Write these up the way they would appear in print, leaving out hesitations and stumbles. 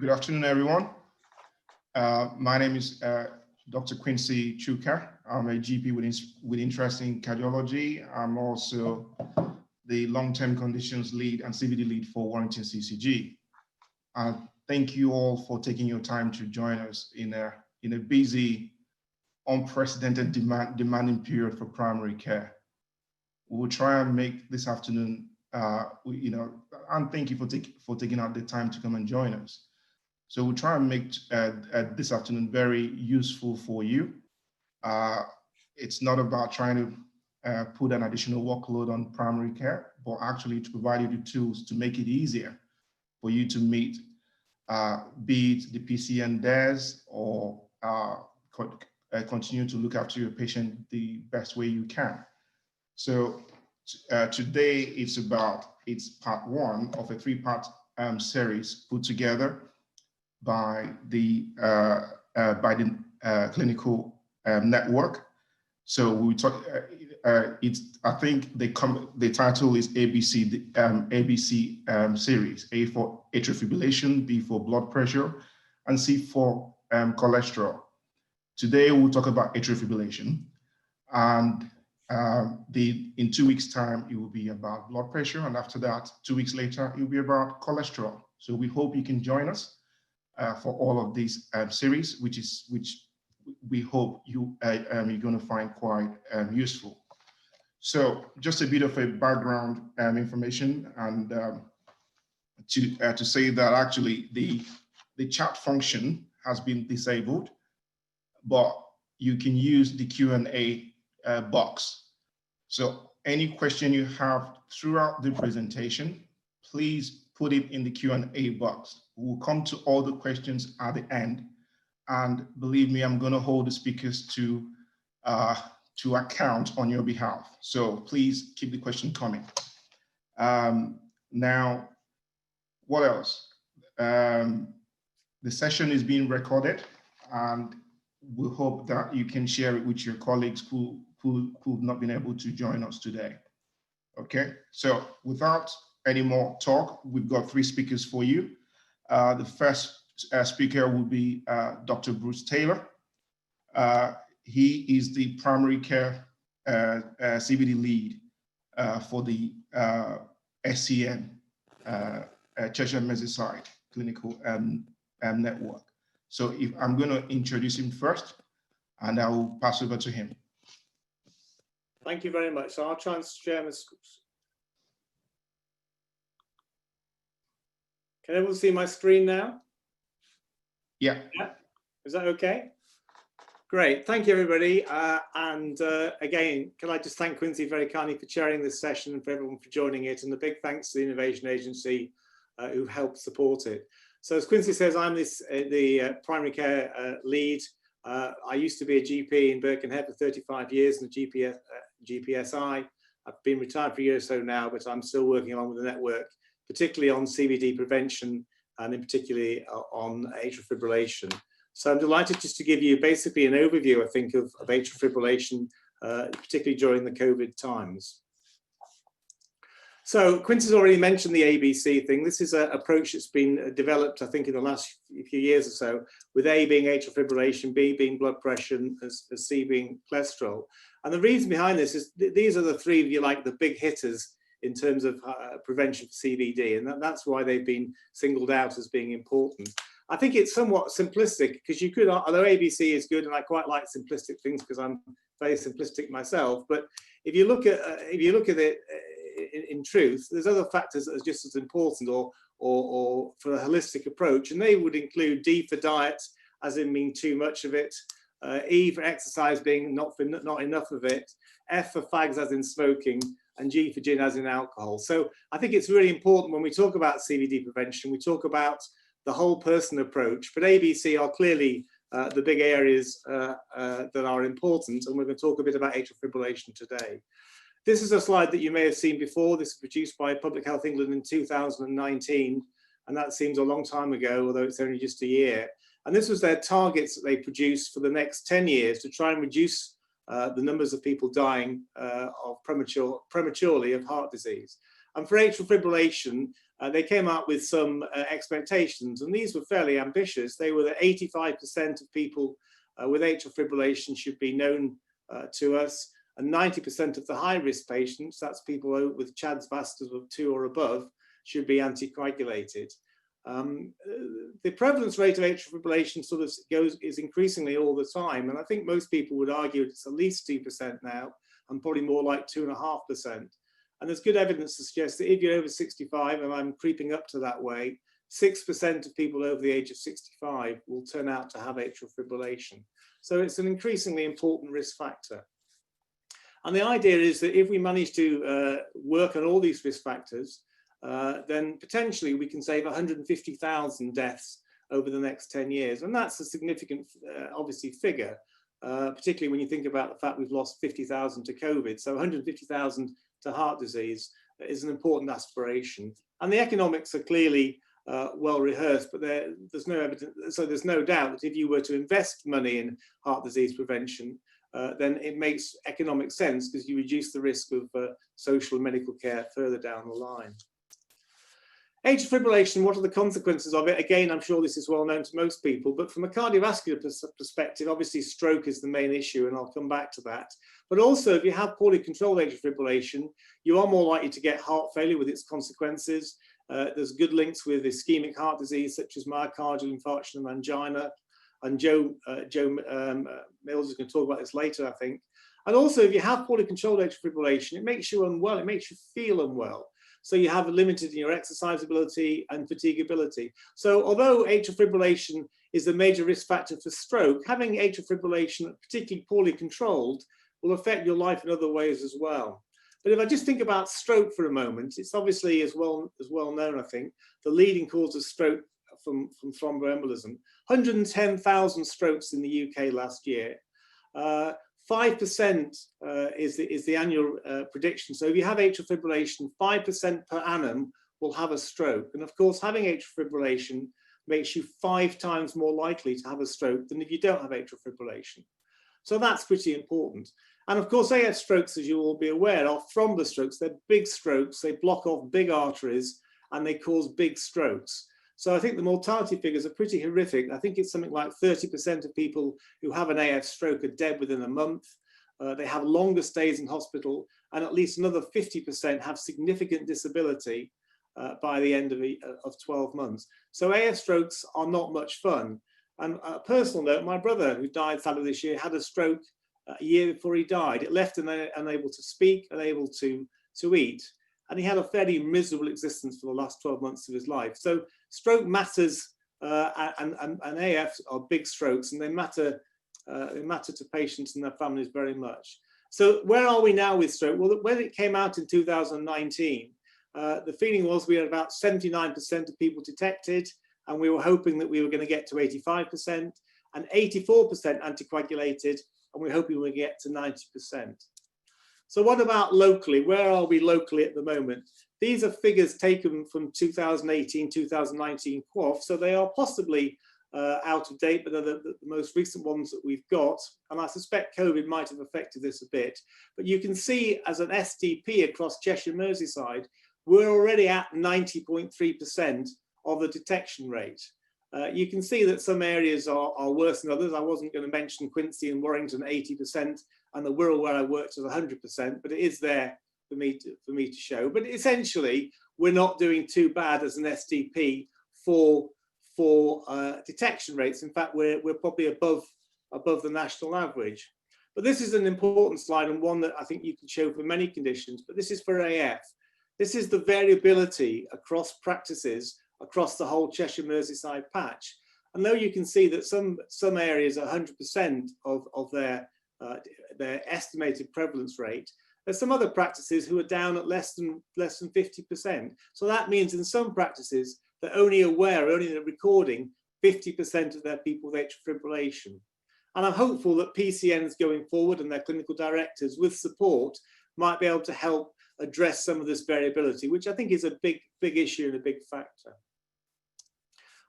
Good afternoon, everyone. My name is Dr. Quincy Chuka. I'm a GP with interest in cardiology. I'm also the long-term conditions lead and CVD lead for Warrington CCG. Thank you all for taking your time to join us in a busy, unprecedented demanding period for primary care. We will try and make this afternoon, and thank you for taking out the time to come and join us. So we'll try and make this afternoon very useful for you. It's not about trying to put an additional workload on primary care, but actually to provide you the tools to make it easier for you to meet, be it the PCN DAS or continue to look after your patient the best way you can. So today it's part one of a three-part series put together by the clinical network. So we talk. I think the title is ABC series: A for atrial fibrillation, B for blood pressure, and C for cholesterol. Today we'll talk about atrial fibrillation, and in 2 weeks' time it will be about blood pressure, and after that, 2 weeks later, it will be about cholesterol. So we hope you can join us for all of these series, which we hope you're going to find quite useful. So just a bit of a background information, and to say that actually the chat function has been disabled, but you can use the Q&A box. So any question you have throughout the presentation, please put it in the Q&A box. We'll come to all the questions at the end. And believe me, I'm going to hold the speakers to account on your behalf. So please keep the question coming. Now, what else? The session is being recorded, and we hope that you can share it with your colleagues who've not been able to join us today. Okay, so without any more talk, we've got 3 speakers for you. The first speaker will be Dr. Bruce Taylor. He is the primary care CVD lead for the SCN, Cheshire Merseyside Clinical Network. So if I'm going to introduce him first, and I will pass over to him. Thank you very much. So I'll try and share my screen. Can everyone see my screen now? Yeah. Is that okay? Great. Thank you, everybody. Again, can I just thank Quincy very kindly for chairing this session and for everyone for joining it, and a big thanks to the Innovation Agency who helped support it. So as Quincy says, I'm the primary care lead. I used to be a GP in Birkenhead for 35 years in the GPSI. I've been retired for a year or so now, but I'm still working along with the network, particularly on CVD prevention and in particularly on atrial fibrillation. So I'm delighted just to give you basically an overview, I think, of atrial fibrillation, particularly during the COVID times. So Quincy's already mentioned the ABC thing. This is an approach that's been developed, I think, in the last few years or so, with A being atrial fibrillation, B being blood pressure, and C being cholesterol. And the reason behind this is these are the 3, if you like, the big hitters in terms of prevention for CVD, and that's why they've been singled out as being important. I think it's somewhat simplistic, because you could, although ABC is good, and I quite like simplistic things because I'm very simplistic myself, but if you look at it in truth, there's other factors that are just as important, or for a holistic approach, and they would include D for diet, as in mean too much of it, E for exercise being not enough of it, F for fags as in smoking, and G for gin as in alcohol. So I think it's really important when we talk about CVD prevention, we talk about the whole person approach, but ABC are clearly the big areas that are important, and we're going to talk a bit about atrial fibrillation today. This is a slide that you may have seen before. This was produced by Public Health England in 2019, and that seems a long time ago, although it's only just a year. And this was their targets that they produced for the next 10 years to try and reduce the numbers of people dying of prematurely of heart disease. And for atrial fibrillation, they came out with some expectations, and these were fairly ambitious. They were that 85% of people with atrial fibrillation should be known to us, and 90% of the high-risk patients, that's people with CHADS VASTAs of 2 or above, should be anticoagulated. The prevalence rate of atrial fibrillation sort of is increasingly all the time, and I think most people would argue it's at least 2% now, and probably more like 2.5%. And there's good evidence to suggest that if you're over 65, and I'm creeping up to that way, 6% of people over the age of 65 will turn out to have atrial fibrillation. So it's an increasingly important risk factor. And the idea is that if we manage to work on all these risk factors, then potentially we can save 150,000 deaths over the next 10 years. And that's a significant, obviously, figure, particularly when you think about the fact we've lost 50,000 to COVID. So 150,000 to heart disease is an important aspiration. And the economics are clearly well rehearsed, but there's no evidence. So there's no doubt that if you were to invest money in heart disease prevention, then it makes economic sense because you reduce the risk of social and medical care further down the line. Atrial fibrillation, what are the consequences of it? Again, I'm sure this is well known to most people, but from a cardiovascular perspective, obviously stroke is the main issue, and I'll come back to that. But also, if you have poorly controlled atrial fibrillation, you are more likely to get heart failure with its consequences. There's good links with ischemic heart disease, such as myocardial infarction and angina. And Joe Mills is going to talk about this later, I think. And also, if you have poorly controlled atrial fibrillation, it makes you unwell, it makes you feel unwell. So you have limited in your exercise ability and fatigability. So although atrial fibrillation is a major risk factor for stroke, having atrial fibrillation particularly poorly controlled will affect your life in other ways as well. But if I just think about stroke for a moment, it's obviously as well known, I think, the leading cause of stroke from thromboembolism. 110,000 strokes in the UK last year. 5% is the annual prediction. So if you have atrial fibrillation, 5% per annum will have a stroke. And of course, having atrial fibrillation makes you 5 times more likely to have a stroke than if you don't have atrial fibrillation. So that's pretty important. And of course, AF strokes, as you will be aware, are thrombus strokes. They're big strokes. They block off big arteries and they cause big strokes. So I think the mortality figures are pretty horrific. I think it's something like 30% of people who have an AF stroke are dead within a month. They have longer stays in hospital, and at least another 50% have significant disability by the end of 12 months. So AF strokes are not much fun. And on a personal note, my brother, who died sadly this year, had a stroke a year before he died. It left him unable to speak, unable to eat. And he had a fairly miserable existence for the last 12 months of his life. So stroke matters, and AFs are big strokes, and they matter to patients and their families very much. So where are we now with stroke? Well, when it came out in 2019, the feeling was we had about 79% of people detected, and we were hoping that we were going to get to 85%, and 84% anticoagulated, and we're hoping we'll get to 90%. So what about locally? Where are we locally at the moment? These are figures taken from 2018, 2019 QOF, so they are possibly out of date, but they're the most recent ones that we've got. And I suspect COVID might have affected this a bit. But you can see as an SDP across Cheshire, Merseyside, we're already at 90.3% of the detection rate. You can see that some areas are worse than others. I wasn't going to mention Quincy and Warrington 80%, and the Wirral where I worked was 100%, but it is there for me to show. But essentially, we're not doing too bad as an SDP for detection rates. In fact, we're probably above the national average. But this is an important slide, and one that I think you can show for many conditions, but this is for AF. This is the variability across practices across the whole Cheshire Merseyside patch. And though you can see that some areas are 100% of their estimated prevalence rate, there's some other practices who are down at less than 50%. So that means in some practices they're only recording 50% of their people with atrial fibrillation. And I'm hopeful that PCNs going forward and their clinical directors with support might be able to help address some of this variability, which I think is a big issue and a big factor.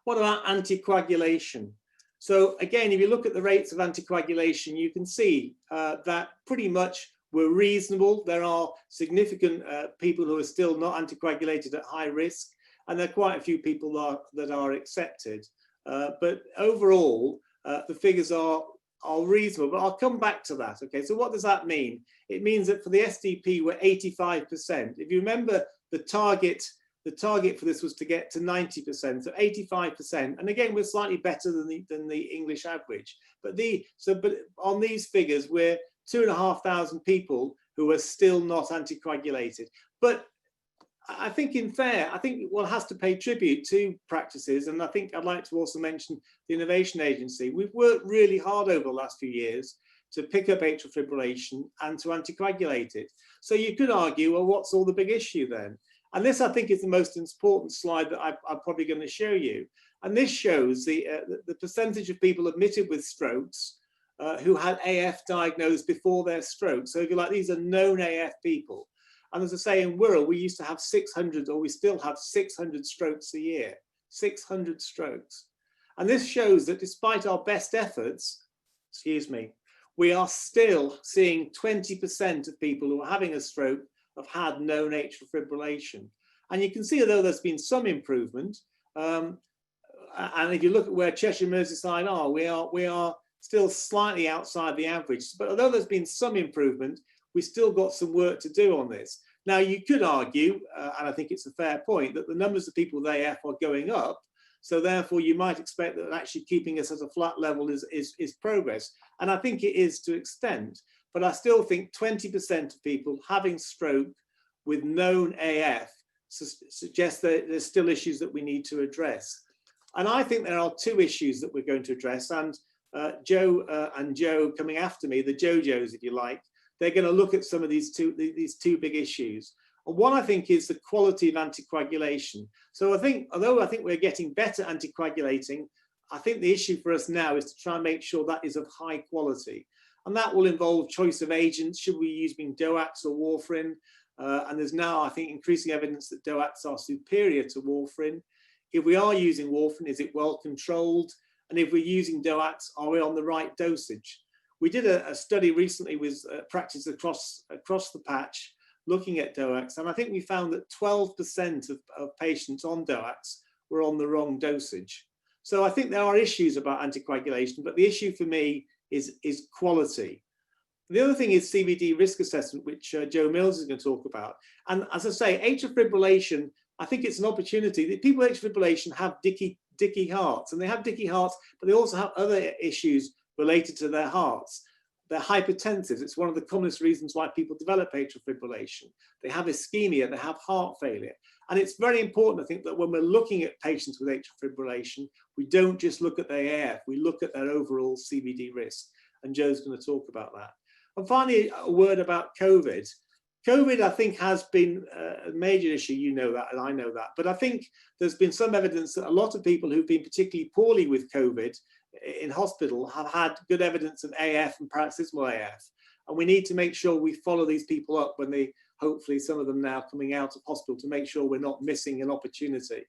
What about anticoagulation? So again, if you look at the rates of anticoagulation, you can see that pretty much we're reasonable. There are significant people who are still not anticoagulated at high risk. and there are quite a few people that are accepted. But overall, the figures are reasonable, but I'll come back to that. Okay, so what does that mean? It means that for the SDP, we're 85%. If you remember, the target for this was to get to 90%, so 85%. And again, we're slightly better than the English average. But on these figures, we're 2,500 people who are still not anticoagulated. But I think one has to pay tribute to practices, and I think I'd like to also mention the Innovation Agency. We've worked really hard over the last few years to pick up atrial fibrillation and to anticoagulate it. So you could argue, well, what's all the big issue then? And this, I think, is the most important slide that I'm probably going to show you. And this shows the percentage of people admitted with strokes who had AF diagnosed before their stroke. So if you like, these are known AF people. And as I say, in Wirral, we used to have 600, or we still have 600 strokes a year, 600 strokes. And this shows that despite our best efforts, we are still seeing 20% of people who are having a stroke have had known atrial fibrillation. And you can see, although there's been some improvement, and if you look at where Cheshire, Merseyside are, we are still slightly outside the average. But although there's been some improvement, we still got some work to do on this. Now, you could argue, and I think it's a fair point, that the numbers of people with AF are going up. So therefore, you might expect that actually keeping us at a flat level is progress. And I think it is to extent. But I still think 20% of people having stroke with known AF suggests that there's still issues that we need to address. And I think there are two issues that we're going to address. And Joe and Joe coming after me, the JoJos, if you like, they're going to look at some of these two big issues. And one, I think, is the quality of anticoagulation. So I think, although I think we're getting better anticoagulating, I think the issue for us now is to try and make sure that is of high quality. And that will involve choice of agents. Should we be using DOACs or warfarin? And there's now, I think, increasing evidence that DOACs are superior to warfarin. If we are using warfarin, is it well controlled? And if we're using DOACs, are we on the right dosage? We did a study recently with practice across the patch looking at DOACs, and I think we found that 12% of patients on DOACs were on the wrong dosage. So I think there are issues about anticoagulation, but the issue for me is quality. The other thing is CVD risk assessment, which Joe Mills is going to talk about. And as I say, atrial fibrillation, I think it's an opportunity. The people with atrial fibrillation have dicky hearts, and they have dicky hearts, but they also have other issues related to their hearts. They're hypertensive. It's one of the commonest reasons why people develop atrial fibrillation. They have ischemia, they have heart failure. And it's very important, I think, that when we're looking at patients with atrial fibrillation, we don't just look at their AF, we look at their overall CVD risk. And Joe's going to talk about that. And finally, a word about COVID. COVID, I think, has been a major issue. You know that, and I know that. But I think there's been some evidence that a lot of people who've been particularly poorly with COVID in hospital have had good evidence of AF and paroxysmal AF. And we need to make sure we follow these people up when they, hopefully some of them now coming out of hospital, to make sure we're not missing an opportunity.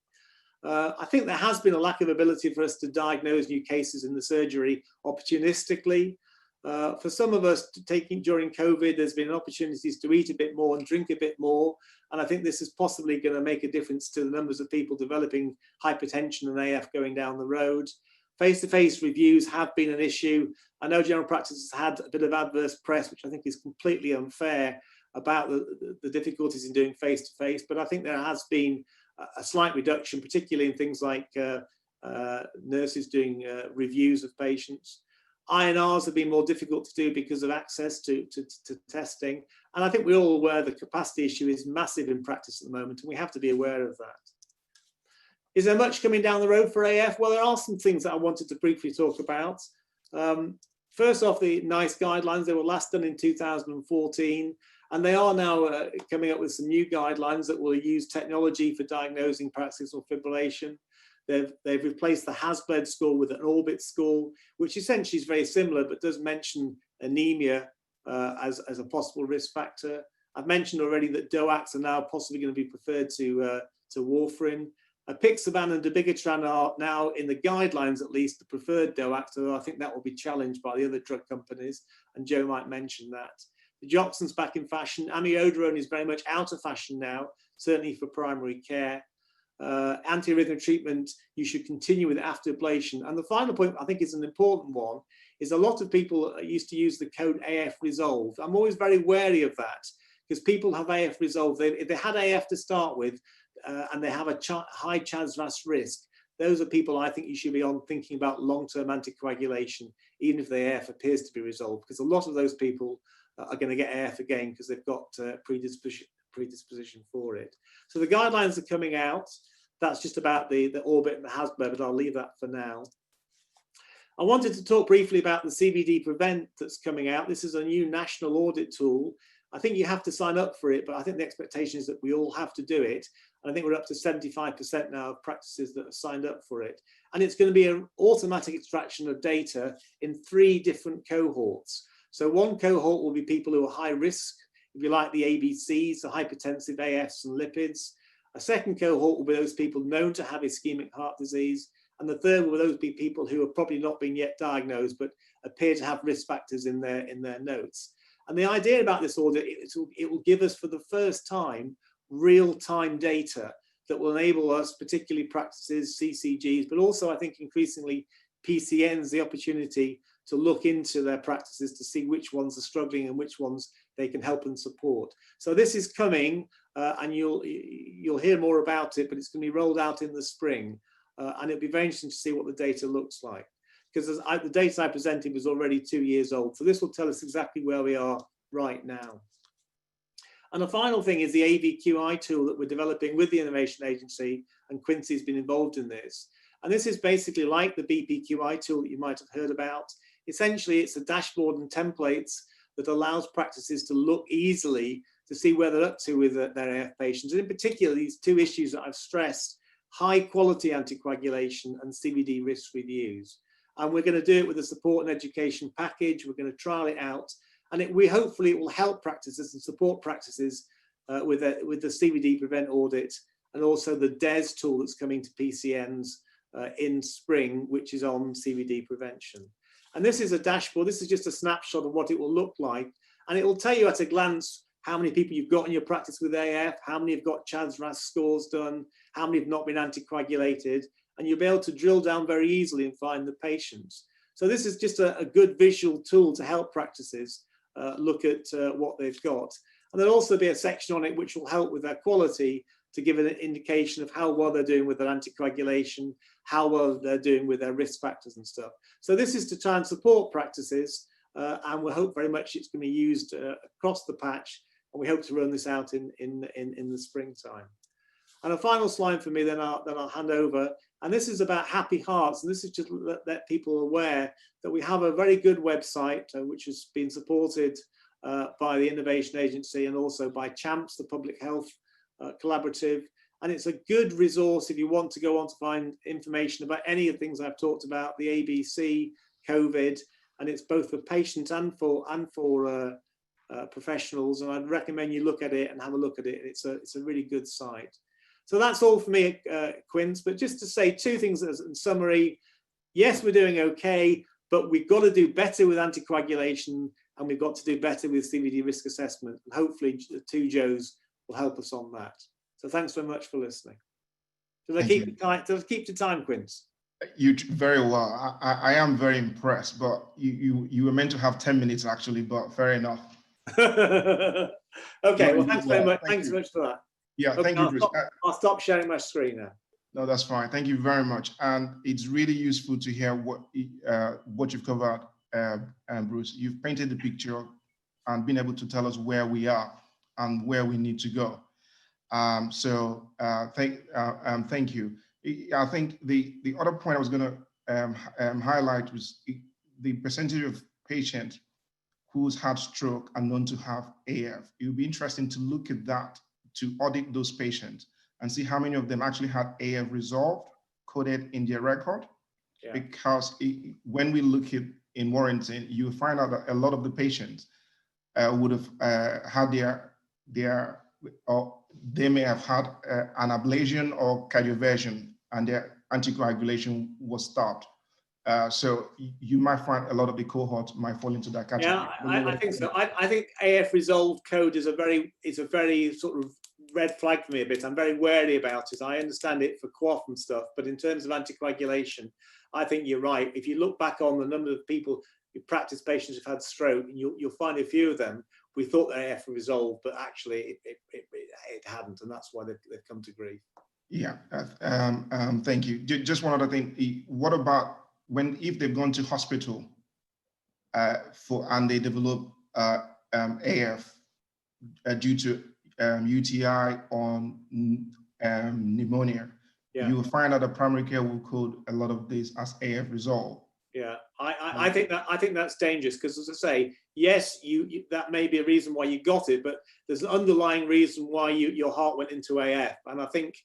I think there has been a lack of ability for us to diagnose new cases in the surgery opportunistically. For some of us during COVID, there's been opportunities to eat a bit more and drink a bit more. And I think this is possibly going to make a difference to the numbers of people developing hypertension and AF going down the road. Face-to-face reviews have been an issue. I know general practice has had a bit of adverse press, which I think is completely unfair, about the difficulties in doing face-to-face, but I think there has been a slight reduction, particularly in things like nurses doing reviews of patients. INRs have been more difficult to do because of access to testing. And I think we're all aware the capacity issue is massive in practice at the moment, and we have to be aware of that. Is there much coming down the road for AF? Well, there are some things that I wanted to briefly talk about. First off, the NICE guidelines, they were last done in 2014, and they are now coming up with some new guidelines that will use technology for diagnosing paroxysmal fibrillation. They've replaced the HAS-BLED score with an ORBIT score, which essentially is very similar, but does mention anemia as a possible risk factor. I've mentioned already that DOACs are now possibly going to be preferred to warfarin. Apixaban and dabigatran are now in the guidelines, at least, the preferred DOACs, so I think that will be challenged by the other drug companies, and Joe might mention that. The Dioxin's back in fashion. Amiodarone is very much out of fashion now, certainly for primary care. antiarrhythmic treatment you should continue with after ablation. And the final point I think is an important one, is a lot of people used to use the code AF resolved. I'm always very wary of that, because people have AF resolved. If they had AF to start with and they have a high CHA2DS2-VASc risk, those are people I think you should be on thinking about long-term anticoagulation, even if the AF appears to be resolved, because a lot of those people are going to get AF again because they've got predisposition for it. So the guidelines are coming out. That's just about the orbit and the HASBA, but I'll leave that for now. I wanted to talk briefly about the CVD Prevent that's coming out. This is a new national audit tool. I think you have to sign up for it, but I think the expectation is that we all have to do it. And I think we're up to 75% now of practices that have signed up for it. And it's going to be an automatic extraction of data in 3 different cohorts. So one cohort will be people who are high risk, if you like, the ABCs, the hypertensive AFs and lipids. A second cohort will be those people known to have ischemic heart disease. And the third will be people who have probably not been yet diagnosed, but appear to have risk factors in their notes. And the idea about this audit, it will give us for the first time real-time data that will enable us, particularly practices, CCGs, but also I think increasingly PCNs, the opportunity to look into their practices to see which ones are struggling and which ones they can help and support. So this is coming and you'll hear more about it, but it's going to be rolled out in the spring. And it'll be very interesting to see what the data looks like. Because the data I presented was already 2 years old. So this will tell us exactly where we are right now. And the final thing is the AFQI tool that we're developing with the Innovation Agency, and Quincy's been involved in this. And this is basically like the BPQI tool that you might have heard about. Essentially, it's a dashboard and templates that allows practices to look easily to see where they're up to with their AF patients. And in particular, these 2 issues that I've stressed, high quality anticoagulation and CVD risk reviews. And we're going to do it with a support and education package. We're going to trial it out. And hopefully it will help practices and support practices with the CVD Prevent audit, and also the DES tool that's coming to PCNs in spring, which is on CVD prevention. And this is a dashboard. This is just a snapshot of what it will look like. And it will tell you at a glance how many people you've got in your practice with AF, how many have got CHA2DS2-VASc scores done, how many have not been anticoagulated, and you'll be able to drill down very easily and find the patients. So this is just a good visual tool to help practices look at what they've got. And there'll also be a section on it which will help with their quality, to give an indication of how well they're doing with their anticoagulation, how well they're doing with their risk factors and stuff. So this is to try and support practices, and we hope very much it's going to be used across the patch, and we hope to run this out in the springtime. And a final slide for me, then I'll hand over. And this is about Happy Hearts, and this is just to let people aware that we have a very good website which has been supported by the Innovation Agency and also by CHAMPS, the Public Health Collaborative. And it's a good resource if you want to go on to find information about any of the things I've talked about, the ABC, COVID, and it's both for patients and for professionals. And I'd recommend you look at it and have a look at it. It's a really good site. So that's all for me, Quince. But just to say 2 things as in summary: yes, we're doing okay, but we've got to do better with anticoagulation, and we've got to do better with CVD risk assessment. And hopefully the 2 Joes will help us on that. So thanks very much for listening. Did I keep the time, Quince? You very well. I am very impressed, but you were meant to have 10 minutes actually, but fair enough. Okay, well, thanks very much. Thanks so much for that. Yeah, okay, thank you. I'll stop sharing my screen now. No, that's fine. Thank you very much. And it's really useful to hear what you've covered, Bruce. You've painted the picture and been able to tell us where we are and where we need to go. Thank you. I think the other point I was going to highlight was the percentage of patients who's had stroke and known to have AF. It would be interesting to look at that, to audit those patients and see how many of them actually had AF resolved, coded in their record. Yeah. Because when we look at in Warrington, you find out that a lot of the patients would have had or they may have had an ablation or cardioversion, and their anticoagulation was stopped. So you might find a lot of the cohort might fall into that category. Yeah, I think so. I think AF resolved code is a very sort of red flag for me a bit. I'm very wary about it. I understand it for cough and stuff, but in terms of anticoagulation, I think you're right. If you look back on the number of people who practice patients who've had stroke, and you'll find a few of them, we thought their AF resolved, but actually it hadn't, and that's why they've come to grief. Yeah, thank you. Just one other thing. What about if they've gone to hospital and they develop AF due to UTI or pneumonia? Yeah. You will find that the primary care will code a lot of these as AF resolve. Yeah, I think that's dangerous, because, as I say, yes, you that may be a reason why you got it, but there's an underlying reason why your heart went into AF, and I think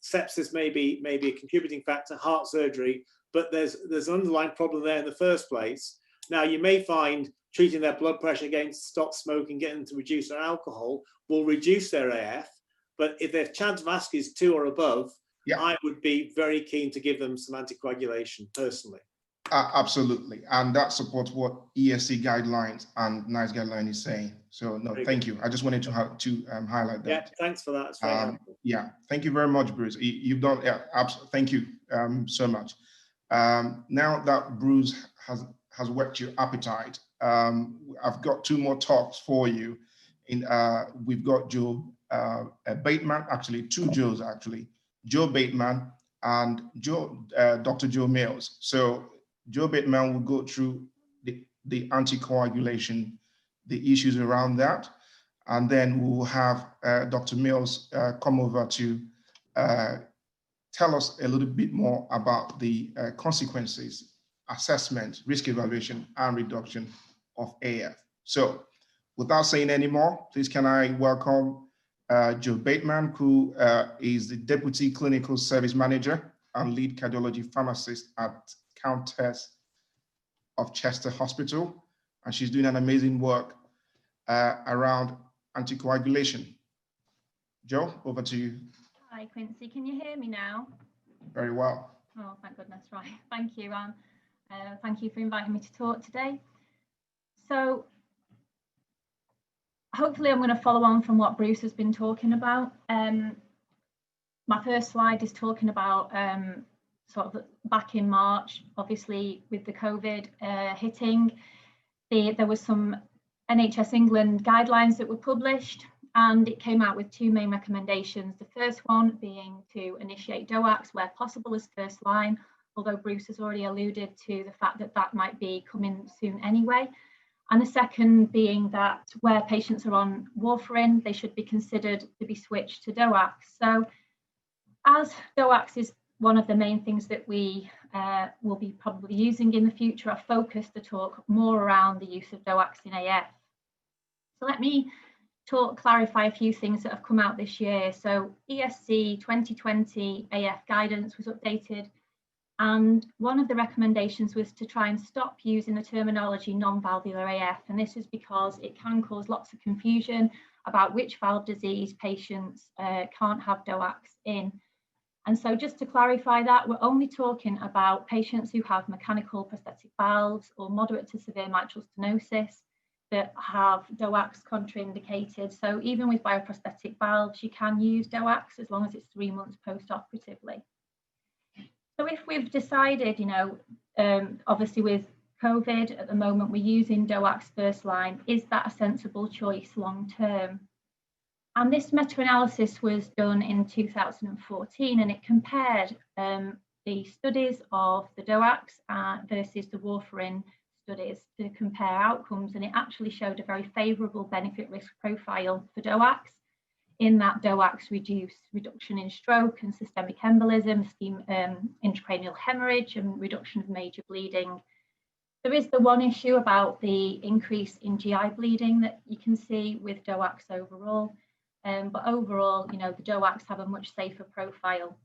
sepsis may be a contributing factor, heart surgery, but there's an underlying problem there in the first place. Now, you may find treating their blood pressure against stop smoking, getting them to reduce their alcohol, will reduce their AF, but if their chance of ASC is 2 or above, yeah, I would be very keen to give them some anticoagulation personally. Absolutely, and that supports what ESC guidelines and NICE guideline is saying. So no, thank you. I just wanted to highlight that. Yeah, thanks for that. It's very helpful. Yeah, thank you very much, Bruce. You've done, yeah, thank you so much. Now that Bruce has whet your appetite, I've got 2 more talks for you. We've got Joe Bateman, actually 2 Joes actually, Joe Bateman and Dr. Joe Mills. So Joe Bateman will go through the anticoagulation, the issues around that, and then we'll have Dr. Mills come over to tell us a little bit more about the consequences, assessment, risk evaluation, and reduction of AF. So without saying any more, please can I welcome Joe Bateman, who is the Deputy Clinical Service Manager and Lead Cardiology Pharmacist at Countess of Chester Hospital, and she's doing an amazing work around anticoagulation. Joe, over to you. Hi, Quincy. Can you hear me now? Very well. Oh, thank goodness. Right. Thank you, Anne. Thank you for inviting me to talk today. So hopefully I'm going to follow on from what Bruce has been talking about. My first slide is talking about sort of back in March, obviously with the COVID hitting, there was some NHS England guidelines that were published, and it came out with 2 main recommendations. The first one being to initiate DOACs where possible as first line, although Bruce has already alluded to the fact that that might be coming soon anyway. And the second being that where patients are on warfarin, they should be considered to be switched to DOACs. So as DOACs is one of the main things that we will be probably using in the future, I focused to talk more around the use of DOACs in AF. So let me clarify a few things that have come out this year. So ESC 2020 AF guidance was updated, and one of the recommendations was to try and stop using the terminology non-valvular AF, and this is because it can cause lots of confusion about which valve disease patients can't have DOACs in. And so just to clarify that, we're only talking about patients who have mechanical prosthetic valves or moderate to severe mitral stenosis that have DOACs contraindicated. So even with bioprosthetic valves, you can use DOACs as long as it's 3 months post-operatively. So if we've decided, obviously with COVID at the moment, we're using DOACs first line, is that a sensible choice long term? And this meta-analysis was done in 2014, and it compared the studies of the DOACs versus the warfarin studies to compare outcomes, and it actually showed a very favourable benefit-risk profile for DOACs, in that DOACs reduction in stroke and systemic embolism, intracranial hemorrhage, and reduction of major bleeding. There is the one issue about the increase in GI bleeding that you can see with DOACs overall. But overall, the DOACs have a much safer profile.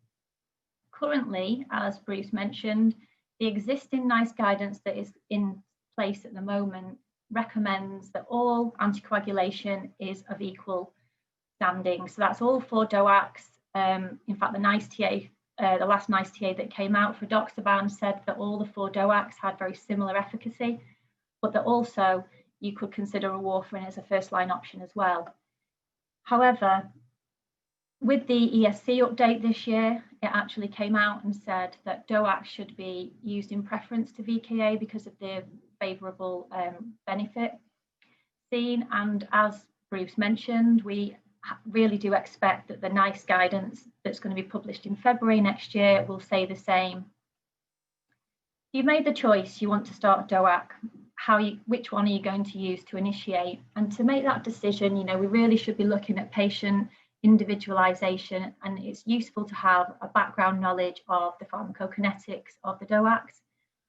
Currently, as Bruce mentioned, the existing NICE guidance that is in place at the moment recommends that all anticoagulation is of equal standing. So that's all 4 DOACs. In fact, the NICE TA, the last NICE TA that came out for Doxaban said that all the 4 DOACs had very similar efficacy, but that also you could consider a warfarin as a first line option as well. However, With the ESC update this year, it actually came out and said that DOACs should be used in preference to VKA because of the favourable benefit seen. And as Bruce mentioned, we really do expect that the NICE guidance that's going to be published in February next year will say the same. You made the choice, you want to start a DOAC, which one are you going to use to initiate? And to make that decision, you know, we really should be looking at patient individualization, and it's useful to have a background knowledge of the pharmacokinetics of the DOACs.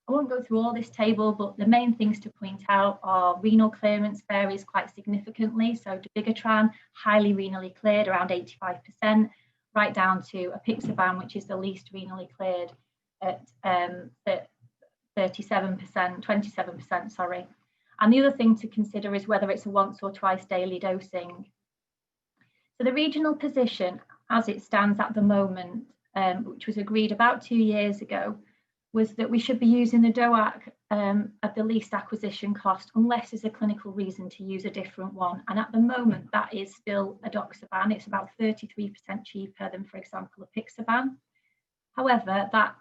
I won't go through all this table, but the main things to point out are renal clearance varies quite significantly. So dabigatran, highly renally cleared, around 85%, right down to apixaban, which is the least renally cleared at 27%, sorry. And the other thing to consider is whether it's a once or twice daily dosing. So the regional position, as it stands at the moment, which was agreed about 2 years ago, was that we should be using the DOAC at the least acquisition cost, unless there's a clinical reason to use a different one. And at the moment, that is still edoxaban. It's about 33% cheaper than, for example, apixaban. However, that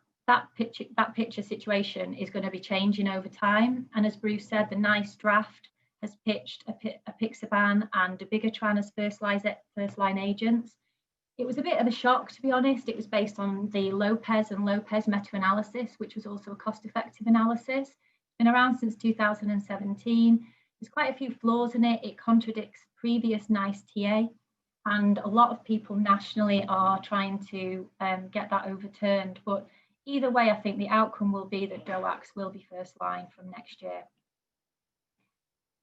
picture situation is going to be changing over time. And as Bruce said, the NICE draft has pitched apixaban and dabigatran as first-line agents. It was a bit of a shock, to be honest. It was based on the Lopez meta-analysis, which was also a cost-effective analysis. It's been around since 2017. There's quite a few flaws in it. It contradicts previous NICE TA, and a lot of people nationally are trying to get that overturned. But either way, I think the outcome will be that DOACs will be first line from next year.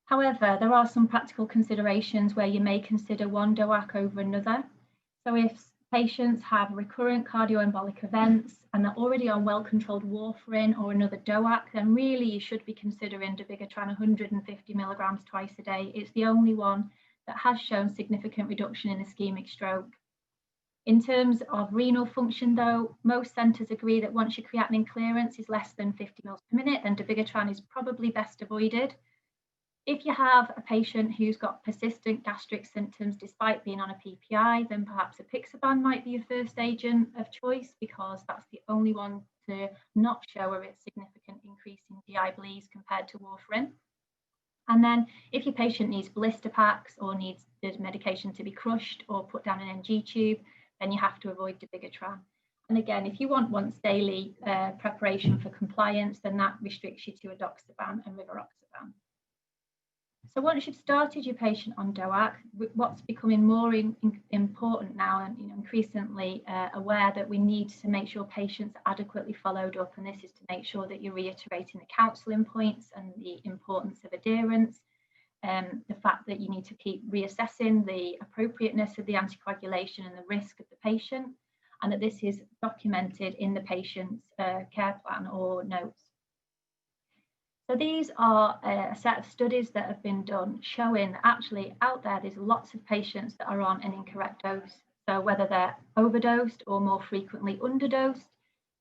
However, there are some practical considerations where you may consider one DOAC over another. So if patients have recurrent cardioembolic events and they're already on well-controlled warfarin or another DOAC, then really you should be considering dabigatran 150 milligrams twice a day. It's the only one that has shown significant reduction in ischemic stroke. In terms of renal function, though, most centres agree that once your creatinine clearance is less than 50 mL per minute, then dabigatran is probably best avoided. If you have a patient who's got persistent gastric symptoms despite being on a PPI, then perhaps apixaban might be your first agent of choice, because that's the only one to not show a significant increase in GI bleeds compared to warfarin. And then if your patient needs blister packs or needs the medication to be crushed or put down an NG tube, then you have to avoid dabigatran. And again, if you want once daily preparation for compliance, then that restricts you to edoxaban and rivaroxaban. So once you've started your patient on DOAC, what's becoming more important now, and increasingly aware that we need to make sure patients are adequately followed up, and this is to make sure that you're reiterating the counselling points and the importance of adherence, the fact that you need to keep reassessing the appropriateness of the anticoagulation and the risk of the patient, and that this is documented in the patient's care plan or notes. So these are a set of studies that have been done showing that actually out there's lots of patients that are on an incorrect dose. So whether they're overdosed or more frequently underdosed,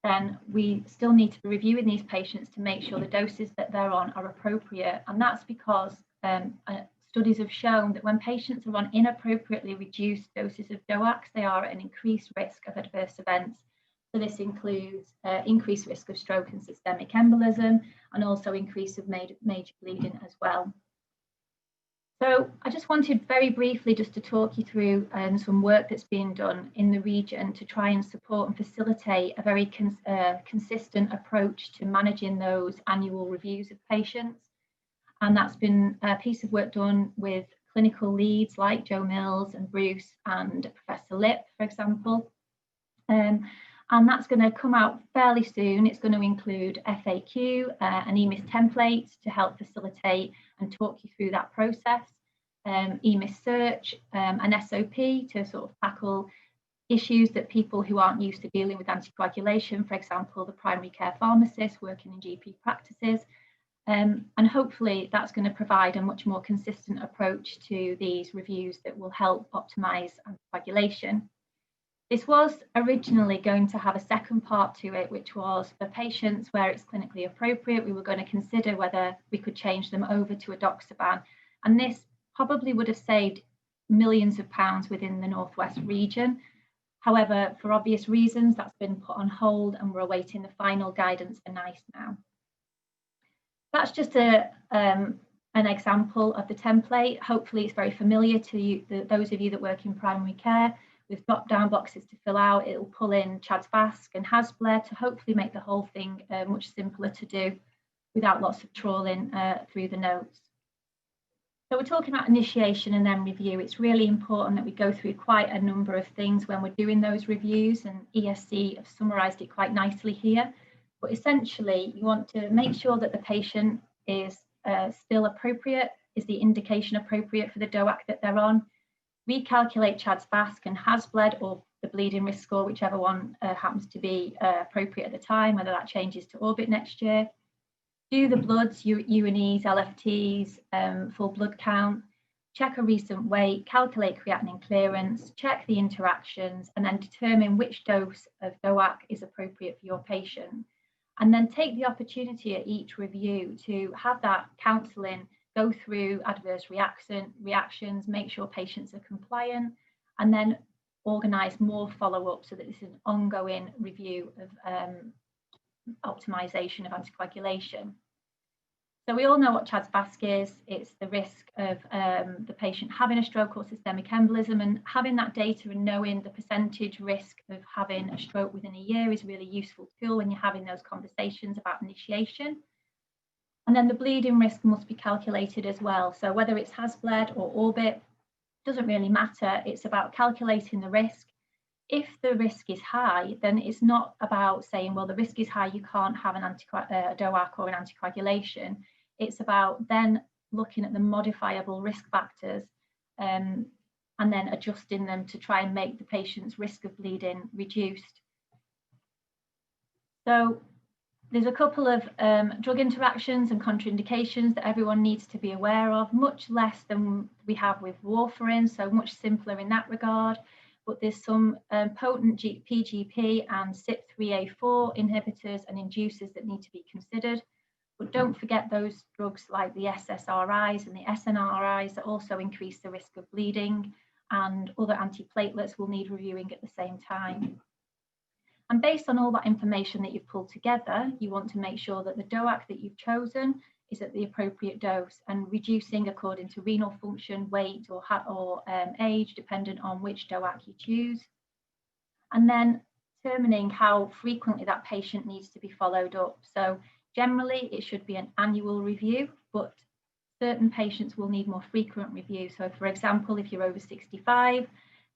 then we still need to be reviewing these patients to make sure the doses that they're on are appropriate. And that's because studies have shown that when patients are on inappropriately reduced doses of DOACs, they are at an increased risk of adverse events. So this includes increased risk of stroke and systemic embolism, and also increase of major bleeding as well. So I just wanted very briefly just to talk you through some work that's being done in the region to try and support and facilitate a very consistent approach to managing those annual reviews of patients. And that's been a piece of work done with clinical leads like Joe Mills and Bruce and Professor Lip, for example. And that's going to come out fairly soon. It's going to include FAQ, an EMIS template to help facilitate and talk you through that process, EMIS search, an SOP to sort of tackle issues that people who aren't used to dealing with anticoagulation, for example, the primary care pharmacist working in GP practices. And hopefully that's going to provide a much more consistent approach to these reviews that will help optimise anticoagulation. This was originally going to have a second part to it, which was for patients where it's clinically appropriate, we were going to consider whether we could change them over to edoxaban. And this probably would have saved millions of pounds within the Northwest region. However, for obvious reasons, that's been put on hold and we're awaiting the final guidance for NICE now. That's just an example of the template. Hopefully it's very familiar to you, those of you that work in primary care, with drop-down boxes to fill out. It'll pull in CHA2DS2-VASc and HAS-BLED to hopefully make the whole thing much simpler to do without lots of trawling through the notes. So we're talking about initiation and then review. It's really important that we go through quite a number of things when we're doing those reviews, and ESC have summarised it quite nicely here. But essentially, you want to make sure that the patient is still appropriate, is the indication appropriate for the DOAC that they're on. Recalculate CHA2DS2-VASc and HAS-BLED, or the bleeding risk score, whichever one happens to be appropriate at the time, whether that changes to orbit next year. Do the bloods, UNEs, LFTs, full blood count, check a recent weight, calculate creatinine clearance, check the interactions, and then determine which dose of DOAC is appropriate for your patient. And then take the opportunity at each review to have that counselling, go through adverse reactions, make sure patients are compliant, and then organise more follow-up so that it's an ongoing review of optimisation of anticoagulation. So we all know what CHA2DS2-VASc is. It's the risk of the patient having a stroke or systemic embolism, and having that data and knowing the percentage risk of having a stroke within a year is a really useful tool when you're having those conversations about initiation. And then the bleeding risk must be calculated as well. So whether it's HAS-BLED or orbit, doesn't really matter. It's about calculating the risk. If the risk is high, then it's not about saying, well, the risk is high, you can't have a DOAC or an anticoagulation. It's about then looking at the modifiable risk factors and then adjusting them to try and make the patient's risk of bleeding reduced. So there's a couple of drug interactions and contraindications that everyone needs to be aware of, much less than we have with warfarin, so much simpler in that regard. But there's some potent PGP and CYP3A4 inhibitors and inducers that need to be considered. But don't forget those drugs like the SSRIs and the SNRIs that also increase the risk of bleeding, and other antiplatelets will need reviewing at the same time. And based on all that information that you've pulled together, you want to make sure that the DOAC that you've chosen is at the appropriate dose, and reducing according to renal function, weight, or age, dependent on which DOAC you choose. And then determining how frequently that patient needs to be followed up. So generally, it should be an annual review, but certain patients will need more frequent review. So for example, if you're over 65,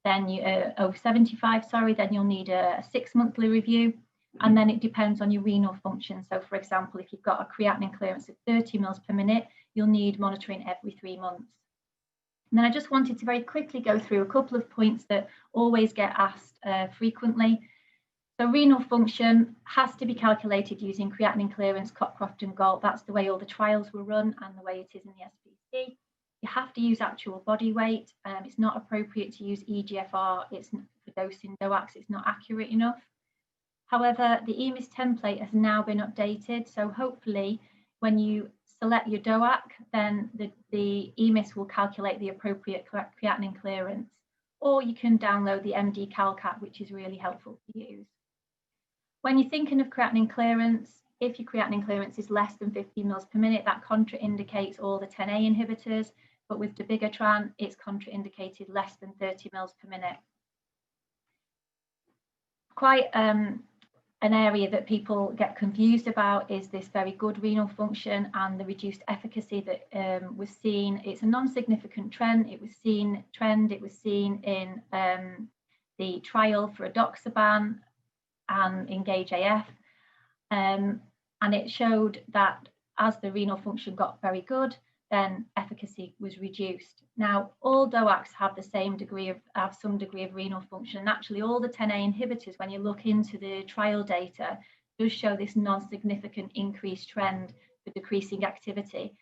then over 75, sorry, then you'll need a 6-monthly review. And then it depends on your renal function. So for example, if you've got a creatinine clearance of 30 mils per minute, you'll need monitoring every 3 months. And then I just wanted to very quickly go through a couple of points that always get asked frequently. So renal function has to be calculated using creatinine clearance, Cockcroft and Galt. That's the way all the trials were run and the way it is in the SPC. You have to use actual body weight. It's not appropriate to use EGFR. It's for dosing DOACs, it's not accurate enough. However, the EMIS template has now been updated. So hopefully when you select your DOAC, then the EMIS will calculate the appropriate creatinine clearance. Or you can download the MD CalCat, which is really helpful to use. When you're thinking of creatinine clearance, if your creatinine clearance is less than 50 mils per minute, that contraindicates all the 10A inhibitors. But with dabigatran, it's contraindicated less than 30 mils per minute. Quite an area that people get confused about is this very good renal function and the reduced efficacy that was seen. It's a non-significant trend. It was seen in the trial for edoxaban and Engage AF, and it showed that as the renal function got very good, then efficacy was reduced. Now, all DOACs have some degree of renal function, and actually all the 10A inhibitors, when you look into the trial data, does show this non-significant increased trend for decreasing activity.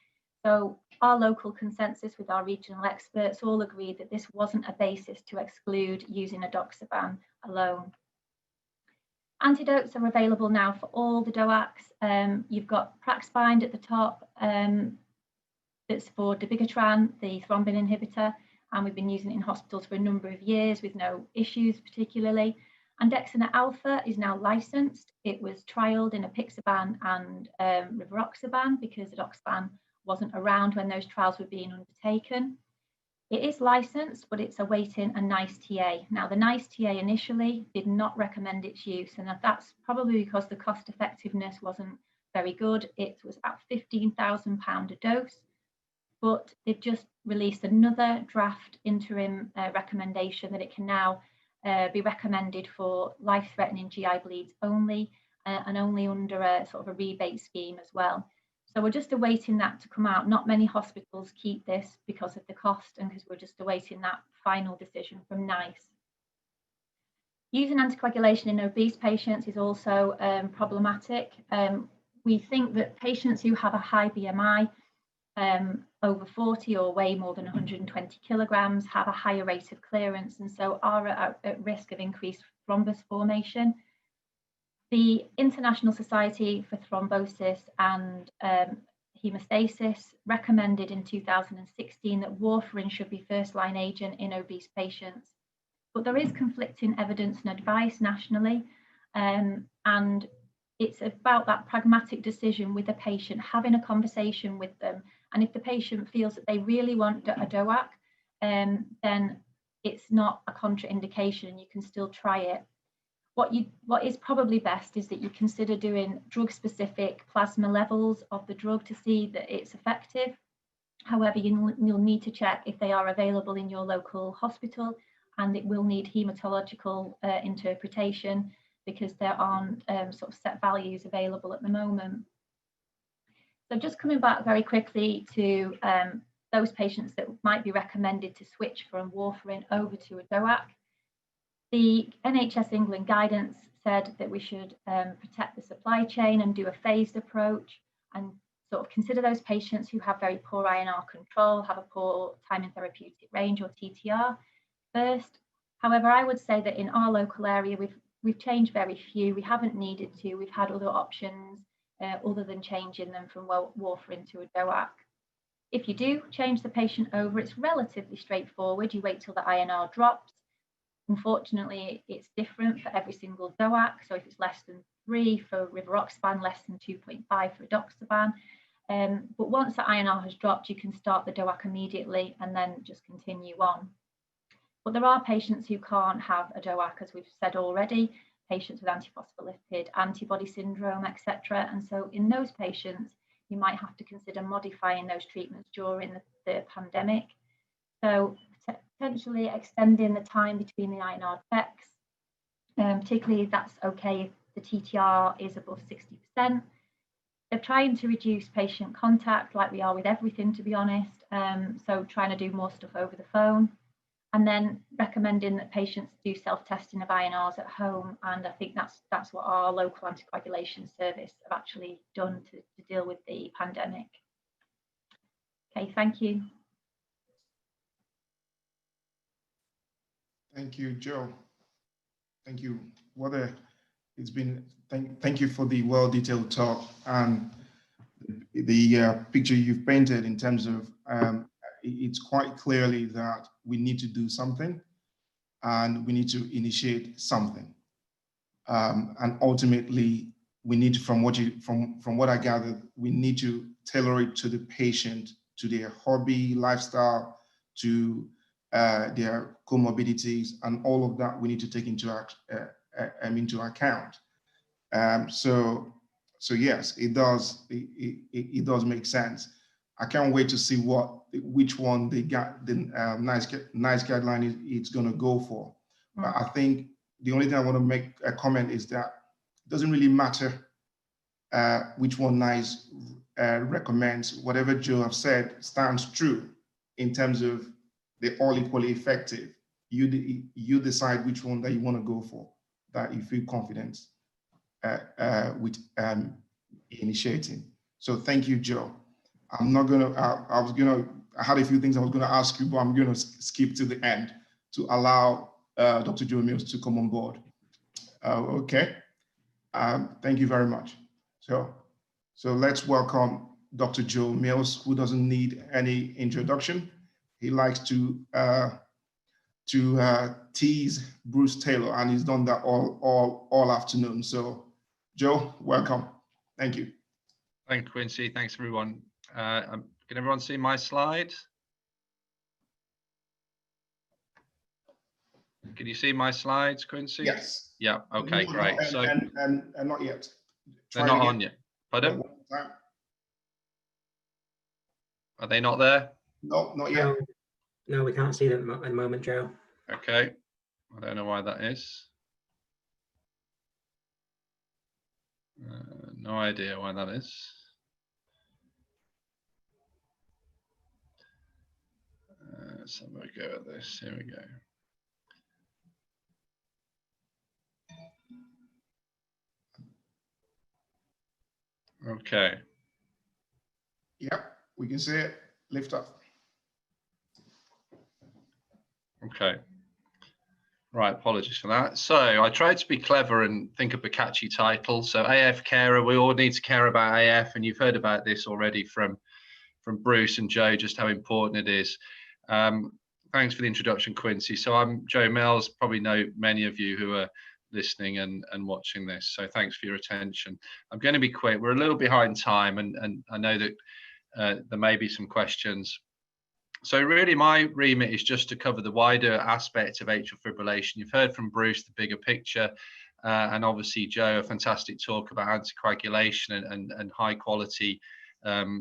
So our local consensus with our regional experts all agreed that this wasn't a basis to exclude using edoxaban alone. Antidotes are available now for all the DOACs. You've got Praxbind at the top, that's for dabigatran, the thrombin inhibitor, and we've been using it in hospitals for a number of years with no issues particularly. Andexanet Alpha is now licensed. It was trialled in apixaban and rivaroxaban because edoxaban wasn't around when those trials were being undertaken. It is licensed, but it's awaiting a NICE TA. Now, the NICE TA initially did not recommend its use, and that's probably because the cost effectiveness wasn't very good. It was about £15,000 a dose, but they've just released another draft interim recommendation that it can now be recommended for life-threatening GI bleeds only, and only under a sort of a rebate scheme as well. So we're just awaiting that to come out. Not many hospitals keep this because of the cost and because we're just awaiting that final decision from NICE. Using anticoagulation in obese patients is also problematic. We think that patients who have a high BMI, over 40 or weigh more than 120 kilograms, have a higher rate of clearance and so are at risk of increased thrombus formation. The International Society for Thrombosis and Hemostasis recommended in 2016 that warfarin should be first-line agent in obese patients. But there is conflicting evidence and advice nationally, and it's about that pragmatic decision with the patient, having a conversation with them. And if the patient feels that they really want a DOAC, then it's not a contraindication, you can still try it. What is probably best is that you consider doing drug-specific plasma levels of the drug to see that it's effective. However, you'll need to check if they are available in your local hospital, and it will need hematological interpretation because there aren't sort of set values available at the moment. So just coming back very quickly to those patients that might be recommended to switch from warfarin over to a DOAC. The NHS England guidance said that we should protect the supply chain and do a phased approach and sort of consider those patients who have very poor INR control, have a poor time in therapeutic range or TTR first. However, I would say that in our local area, we've changed very few. We haven't needed to. We've had other options other than changing them from warfarin to a DOAC. If you do change the patient over, it's relatively straightforward. You wait till the INR drops. Unfortunately, it's different for every single DOAC. So if it's less than 3 for rivaroxaban, less than 2.5 for edoxaban. But once the INR has dropped, you can start the DOAC immediately and then just continue on. But there are patients who can't have a DOAC, as we've said already, patients with antiphospholipid antibody syndrome, etc. And so in those patients, you might have to consider modifying those treatments during the pandemic. So potentially extending the time between the INR checks, particularly if that's okay if the TTR is above 60%. They're trying to reduce patient contact like we are with everything, to be honest. So trying to do more stuff over the phone. And then recommending that patients do self-testing of INRs at home. And I think that's what our local anticoagulation service have actually done to deal with the pandemic. Okay, thank you. Thank you, Joe. Thank you. Thank you for the well-detailed talk and the picture you've painted in terms of it's quite clearly that we need to do something and we need to initiate something. And ultimately, we need to, from what I gathered, we need to tailor it to the patient, to their hobby, lifestyle, to their comorbidities, and all of that we need to take into account. So yes, it does make sense. I can't wait to see which one they got the NICE guideline it's going to go for. But I think the only thing I want to make a comment is that it doesn't really matter which one NICE recommends. Whatever Joe have said stands true in terms of they're all equally effective. You decide which one that you want to go for, that you feel confident with initiating. So thank you, Joe. I'm not gonna, I had a few things I was gonna ask you, but I'm gonna skip to the end to allow Dr. Joe Mills to come on board. Okay, thank you very much. So let's welcome Dr. Joe Mills, who doesn't need any introduction. he likes to tease Bruce Taylor, and he's done that all afternoon. So, Joe, welcome. Thank you. Thank you, Quincy. Thanks, everyone. Can everyone see my slide? Can you see my slides, Quincy? Yes. Yeah. Okay, No, great. And not yet. They're not on yet. Pardon? Are they not there? No, not yet. No, we can't see them at the moment, Joe. Okay. I don't know why that is. No idea why that is. Let's have a go at this. Here we go. Okay. Yep, we can see it. Lift up. Okay. Right, apologies for that. So I tried to be clever and think of a catchy title. So AF carer, we all need to care about AF, and you've heard about this already from Bruce and Joe, just how important it is. Thanks for the introduction, Quincy. So I'm Joe Mills, probably know many of you who are listening and watching this. So thanks for your attention. I'm going to be quick. We're a little behind time, and I know that there may be some questions. So really my remit is just to cover the wider aspect of atrial fibrillation. You've heard from Bruce the bigger picture, and obviously Joe, a fantastic talk about anticoagulation and high quality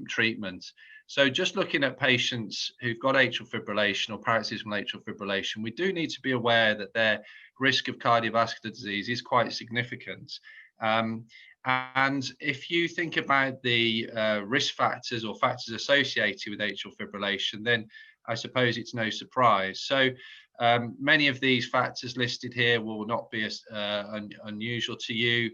treatment. So just looking at patients who've got atrial fibrillation or paroxysmal atrial fibrillation, we do need to be aware that their risk of cardiovascular disease is quite significant. And if you think about the risk factors or factors associated with atrial fibrillation, then I suppose it's no surprise. So many of these factors listed here will not be unusual to you.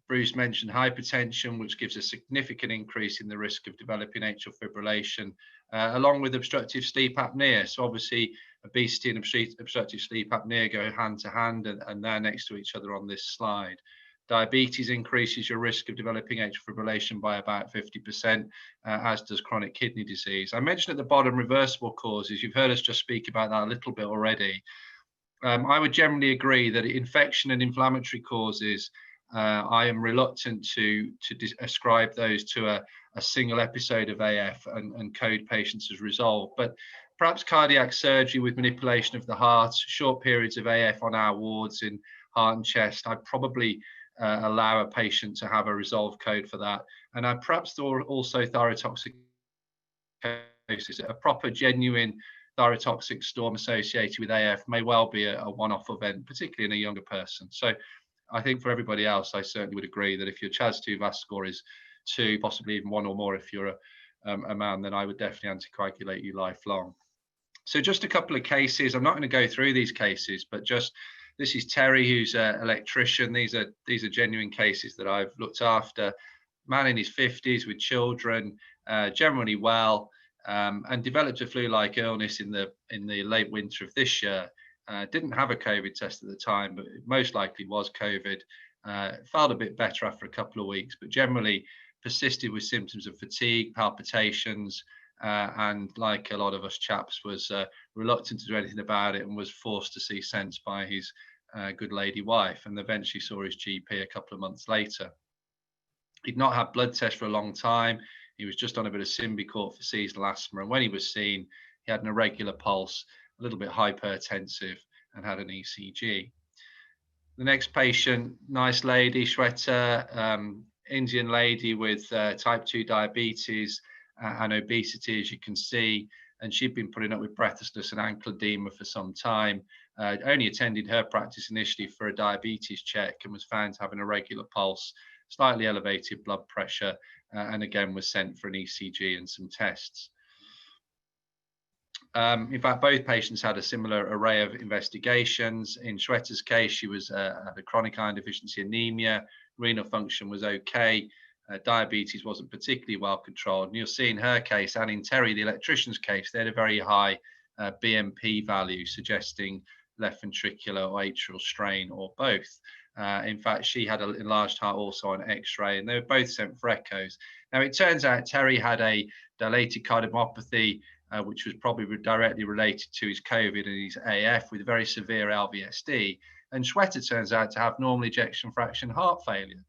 Bruce mentioned hypertension, which gives a significant increase in the risk of developing atrial fibrillation, along with obstructive sleep apnea. So obviously obesity and obstructive sleep apnea go hand to hand, and they're next to each other on this slide. Diabetes increases your risk of developing atrial fibrillation by about 50%, as does chronic kidney disease. I mentioned at the bottom reversible causes. You've heard us just speak about that a little bit already. I would generally agree that infection and inflammatory causes, I am reluctant to ascribe those to a single episode of AF and code patients as resolved, but perhaps cardiac surgery with manipulation of the heart, short periods of AF on our wards in heart and chest, I'd probably allow a patient to have a resolved code for that. And I'd perhaps also thyrotoxic cases, a proper genuine thyrotoxic storm associated with AF may well be a one-off event, particularly in a younger person. So I think for everybody else, I certainly would agree that if your CHAS2 VAS score is 2, possibly even 1 or more if you're a man, then I would definitely anticoagulate you lifelong. So just a couple of cases. I'm not going to go through these cases, but just this is Terry, who's an electrician. These are genuine cases that I've looked after. Man in his 50s with children, generally well, and developed a flu-like illness in the late winter of this year. Didn't have a COVID test at the time, but it most likely was COVID. Felt a bit better after a couple of weeks, but generally persisted with symptoms of fatigue, palpitations, and like a lot of us chaps was reluctant to do anything about it and was forced to see sense by his good lady wife, and eventually saw his GP a couple of months later. He'd not had blood tests for a long time. He was just on a bit of Symbicort for seasonal asthma, and when he was seen, he had an irregular pulse, a little bit hypertensive, and had an ECG. The next patient, nice lady, Shweta, Indian lady with type 2 diabetes and obesity, as you can see, and she'd been putting up with breathlessness and ankle edema for some time. Only attended her practice initially for a diabetes check and was found to have an irregular pulse, slightly elevated blood pressure, and again was sent for an ECG and some tests. In fact, both patients had a similar array of investigations. In Shweta's case, she was had a chronic iron deficiency anemia, renal function was okay, diabetes wasn't particularly well controlled. And you'll see in her case, and in Terry, the electrician's case, they had a very high BMP value, suggesting left ventricular or atrial strain or both. In fact, she had an enlarged heart also on X-ray, and they were both sent for echoes. Now, it turns out Terry had a dilated cardiomyopathy, which was probably directly related to his COVID and his AF with very severe LVSD. And Shweta turns out to have normal ejection fraction heart failure.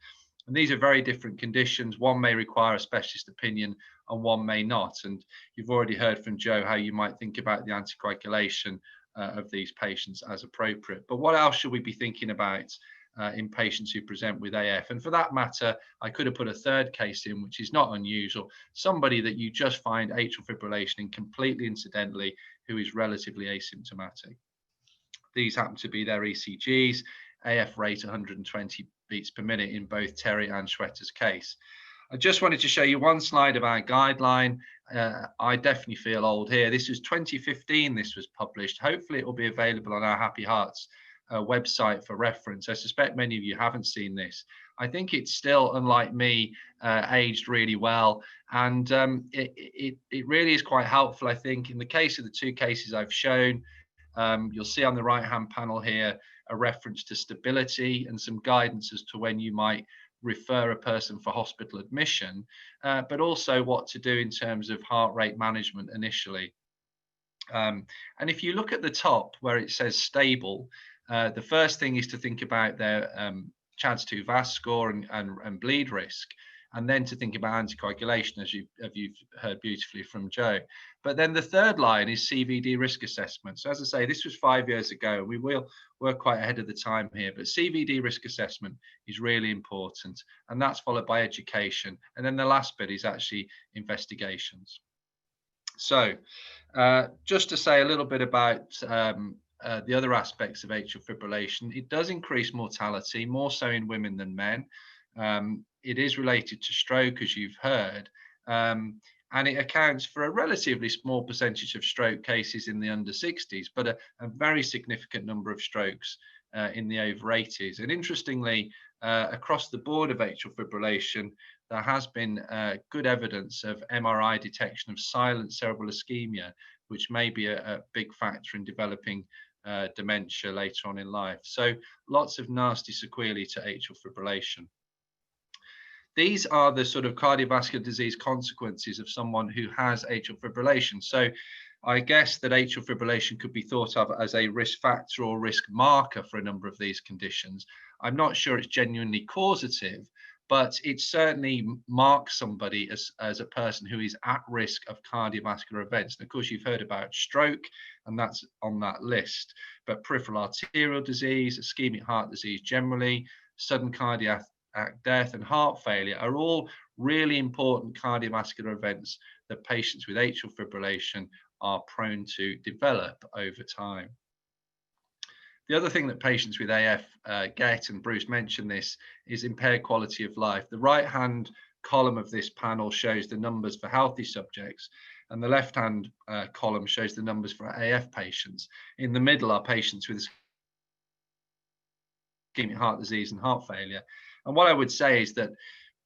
And these are very different conditions. One may require a specialist opinion and one may not. And you've already heard from Joe how you might think about the anticoagulation of these patients as appropriate. But what else should we be thinking about in patients who present with AF? And for that matter, I could have put a third case in, which is not unusual, somebody that you just find atrial fibrillation in completely incidentally, who is relatively asymptomatic. These happen to be their ECGs, AF rate 120 beats per minute in both Terry and Shweta's case. I just wanted to show you one slide of our guideline. I definitely feel old here. This was 2015, this was published. Hopefully it will be available on our Happy Hearts website for reference. I suspect many of you haven't seen this. I think it's still, unlike me, aged really well. And it really is quite helpful, I think. In the case of the two cases I've shown, you'll see on the right-hand panel here a reference to stability and some guidance as to when you might refer a person for hospital admission, but also what to do in terms of heart rate management initially. And if you look at the top where it says stable, the first thing is to think about their CHADS2 VAS score and bleed risk, and then to think about anticoagulation, as you've heard beautifully from Joe. But then the third line is CVD risk assessment. So as I say, this was 5 years ago. We will work quite ahead of the time here, but CVD risk assessment is really important, and that's followed by education. And then the last bit is actually investigations. So just to say a little bit about the other aspects of atrial fibrillation, it does increase mortality, more so in women than men. It is related to stroke, as you've heard, and it accounts for a relatively small percentage of stroke cases in the under 60s, but a very significant number of strokes in the over 80s. And interestingly, across the board of atrial fibrillation, there has been good evidence of MRI detection of silent cerebral ischemia, which may be a big factor in developing dementia later on in life. So lots of nasty sequelae to atrial fibrillation. These are the sort of cardiovascular disease consequences of someone who has atrial fibrillation. So I guess that atrial fibrillation could be thought of as a risk factor or risk marker for a number of these conditions. I'm not sure it's genuinely causative, but it certainly marks somebody as a person who is at risk of cardiovascular events. And of course, you've heard about stroke, and that's on that list. But peripheral arterial disease, ischemic heart disease generally, sudden cardiac death and heart failure are all really important cardiovascular events that patients with atrial fibrillation are prone to develop over time. The other thing that patients with AF get, and Bruce mentioned this, is impaired quality of life. The right-hand column of this panel shows the numbers for healthy subjects, and the left-hand column shows the numbers for AF patients. In the middle are patients with ischemic heart disease and heart failure. And what I would say is that,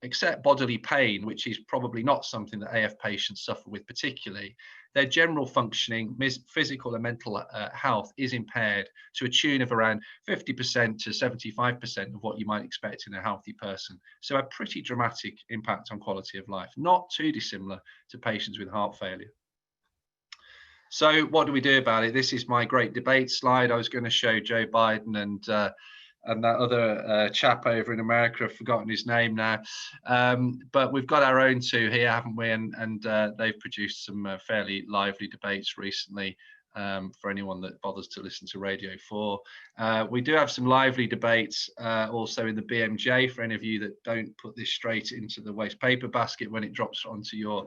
except bodily pain, which is probably not something that AF patients suffer with particularly, their general functioning, physical and mental health is impaired to a tune of around 50% to 75% of what you might expect in a healthy person. So a pretty dramatic impact on quality of life, not too dissimilar to patients with heart failure. So what do we do about it? This is my great debate slide. I was going to show Joe Biden and that other chap over in America, I've forgotten his name now. But we've got our own two here, haven't we? And they've produced some fairly lively debates recently for anyone that bothers to listen to Radio 4. We do have some lively debates also in the BMJ for any of you that don't put this straight into the waste paper basket when it drops onto your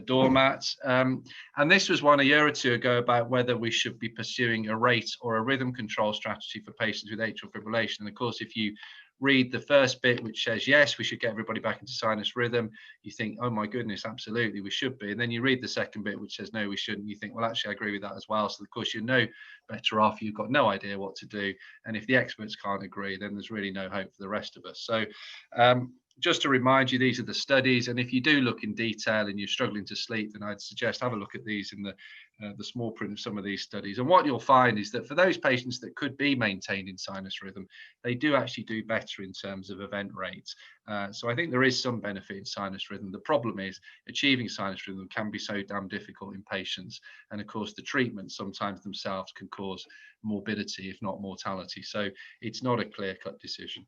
doormat. And this was one a year or two ago about whether we should be pursuing a rate or a rhythm control strategy for patients with atrial fibrillation. And of course, if you read the first bit, which says, yes, we should get everybody back into sinus rhythm, you think, oh my goodness, absolutely, we should be. And then you read the second bit, which says, no, we shouldn't. You think, well, actually, I agree with that as well. So of course, you're no better off. You've got no idea what to do. And if the experts can't agree, then there's really no hope for the rest of us. So just to remind you, these are the studies, and if you do look in detail and you're struggling to sleep, then I'd suggest have a look at these in the small print of some of these studies. And what you'll find is that for those patients that could be maintained in sinus rhythm, they do actually do better in terms of event rates. So I think there is some benefit in sinus rhythm. The problem is achieving sinus rhythm can be so damn difficult in patients, and of course the treatments sometimes themselves can cause morbidity, if not mortality. So it's not a clear-cut decision.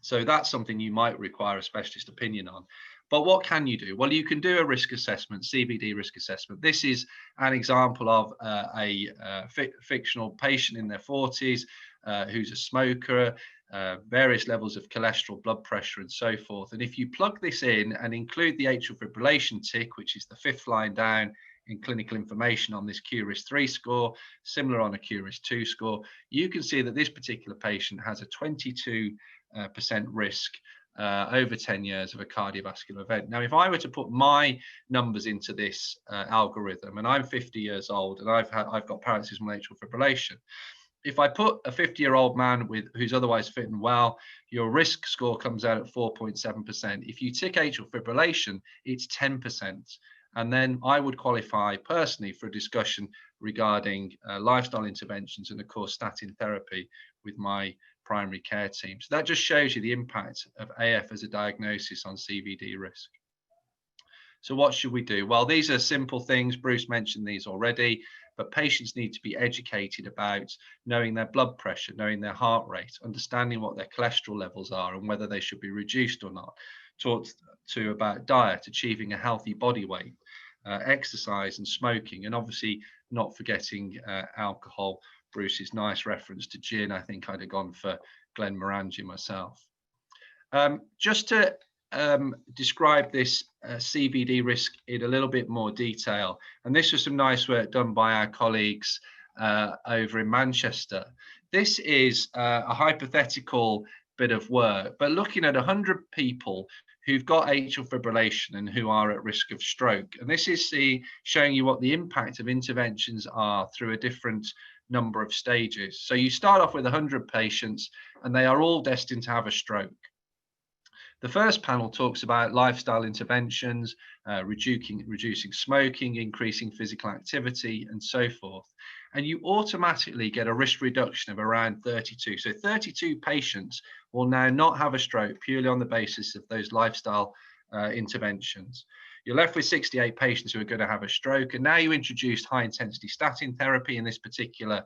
So that's something you might require a specialist opinion on. But what can you do? Well, you can do a risk assessment, CVD risk assessment. This is an example of a fictional patient in their 40s who's a smoker, various levels of cholesterol, blood pressure, and so forth. And if you plug this in and include the atrial fibrillation tick, which is the 5th line down in clinical information on this QRIS-3 score, similar on a QRIS-2 score, you can see that this particular patient has a 22% risk over 10 years of a cardiovascular event. Now, if I were to put my numbers into this algorithm, and I'm 50 years old and I've got paroxysmal atrial fibrillation, if I put a 50-year-old man who's otherwise fit and well, your risk score comes out at 4.7%. If you tick atrial fibrillation, it's 10%. And then I would qualify personally for a discussion regarding lifestyle interventions and, of course, statin therapy with my primary care team. So that just shows you the impact of AF as a diagnosis on CVD risk. So what should we do? Well, these are simple things. Bruce mentioned these already, but patients need to be educated about knowing their blood pressure, knowing their heart rate, understanding what their cholesterol levels are and whether they should be reduced or not. Talked to about diet, achieving a healthy body weight, exercise and smoking, and obviously not forgetting alcohol. Bruce's nice reference to gin. I think I'd have gone for Glenmorangie myself. Just to describe this CVD risk in a little bit more detail, and this was some nice work done by our colleagues over in Manchester. This is a hypothetical bit of work, but looking at 100 people who've got atrial fibrillation and who are at risk of stroke. And this is showing you what the impact of interventions are through a different number of stages. So you start off with 100 patients and they are all destined to have a stroke. The first panel talks about lifestyle interventions, reducing smoking, increasing physical activity, and so forth. And you automatically get a risk reduction of around 32. So 32 patients will now not have a stroke purely on the basis of those lifestyle interventions. You're left with 68 patients who are going to have a stroke. And now you introduced high intensity statin therapy. In this particular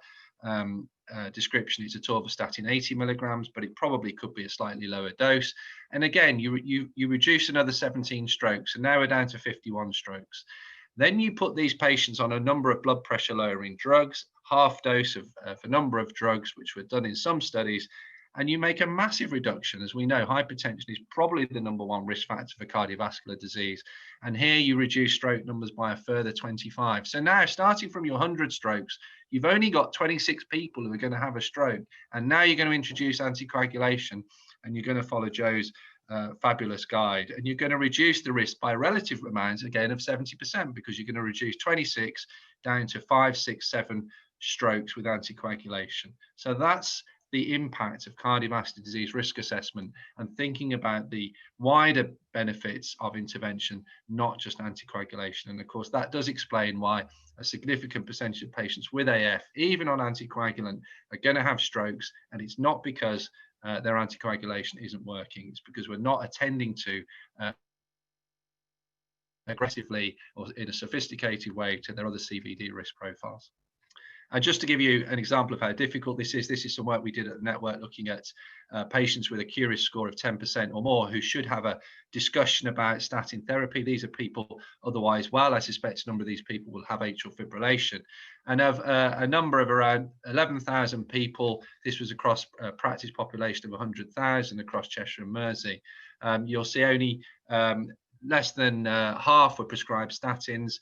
description, it's a atorvastatin 80 milligrams, but it probably could be a slightly lower dose. And again, you reduce another 17 strokes, and now we're down to 51 strokes. Then you put these patients on a number of blood pressure lowering drugs, half dose of a number of drugs, which were done in some studies, and you make a massive reduction. As we know, hypertension is probably the #1 risk factor for cardiovascular disease. And here you reduce stroke numbers by a further 25. So now, starting from your 100 strokes, you've only got 26 people who are going to have a stroke. And now you're going to introduce anticoagulation, and you're going to follow Joe's fabulous guide, and you're going to reduce the risk by a relative amount, again, of 70%, because you're going to reduce 26 down to 5, 6, 7 strokes with anticoagulation. So that's the impact of cardiovascular disease risk assessment and thinking about the wider benefits of intervention, not just anticoagulation. And of course, that does explain why a significant percentage of patients with AF, even on anticoagulant, are going to have strokes. And it's not because their anticoagulation isn't working. It's because we're not attending to aggressively or in a sophisticated way to their other CVD risk profiles. And just to give you an example of how difficult this is some work we did at the network looking at patients with a QRIS score of 10% or more who should have a discussion about statin therapy. These are people otherwise well. I suspect a number of these people will have atrial fibrillation. And of a number of around 11,000 people, this was across a practice population of 100,000 across Cheshire and Mersey. You'll see only less than half were prescribed statins.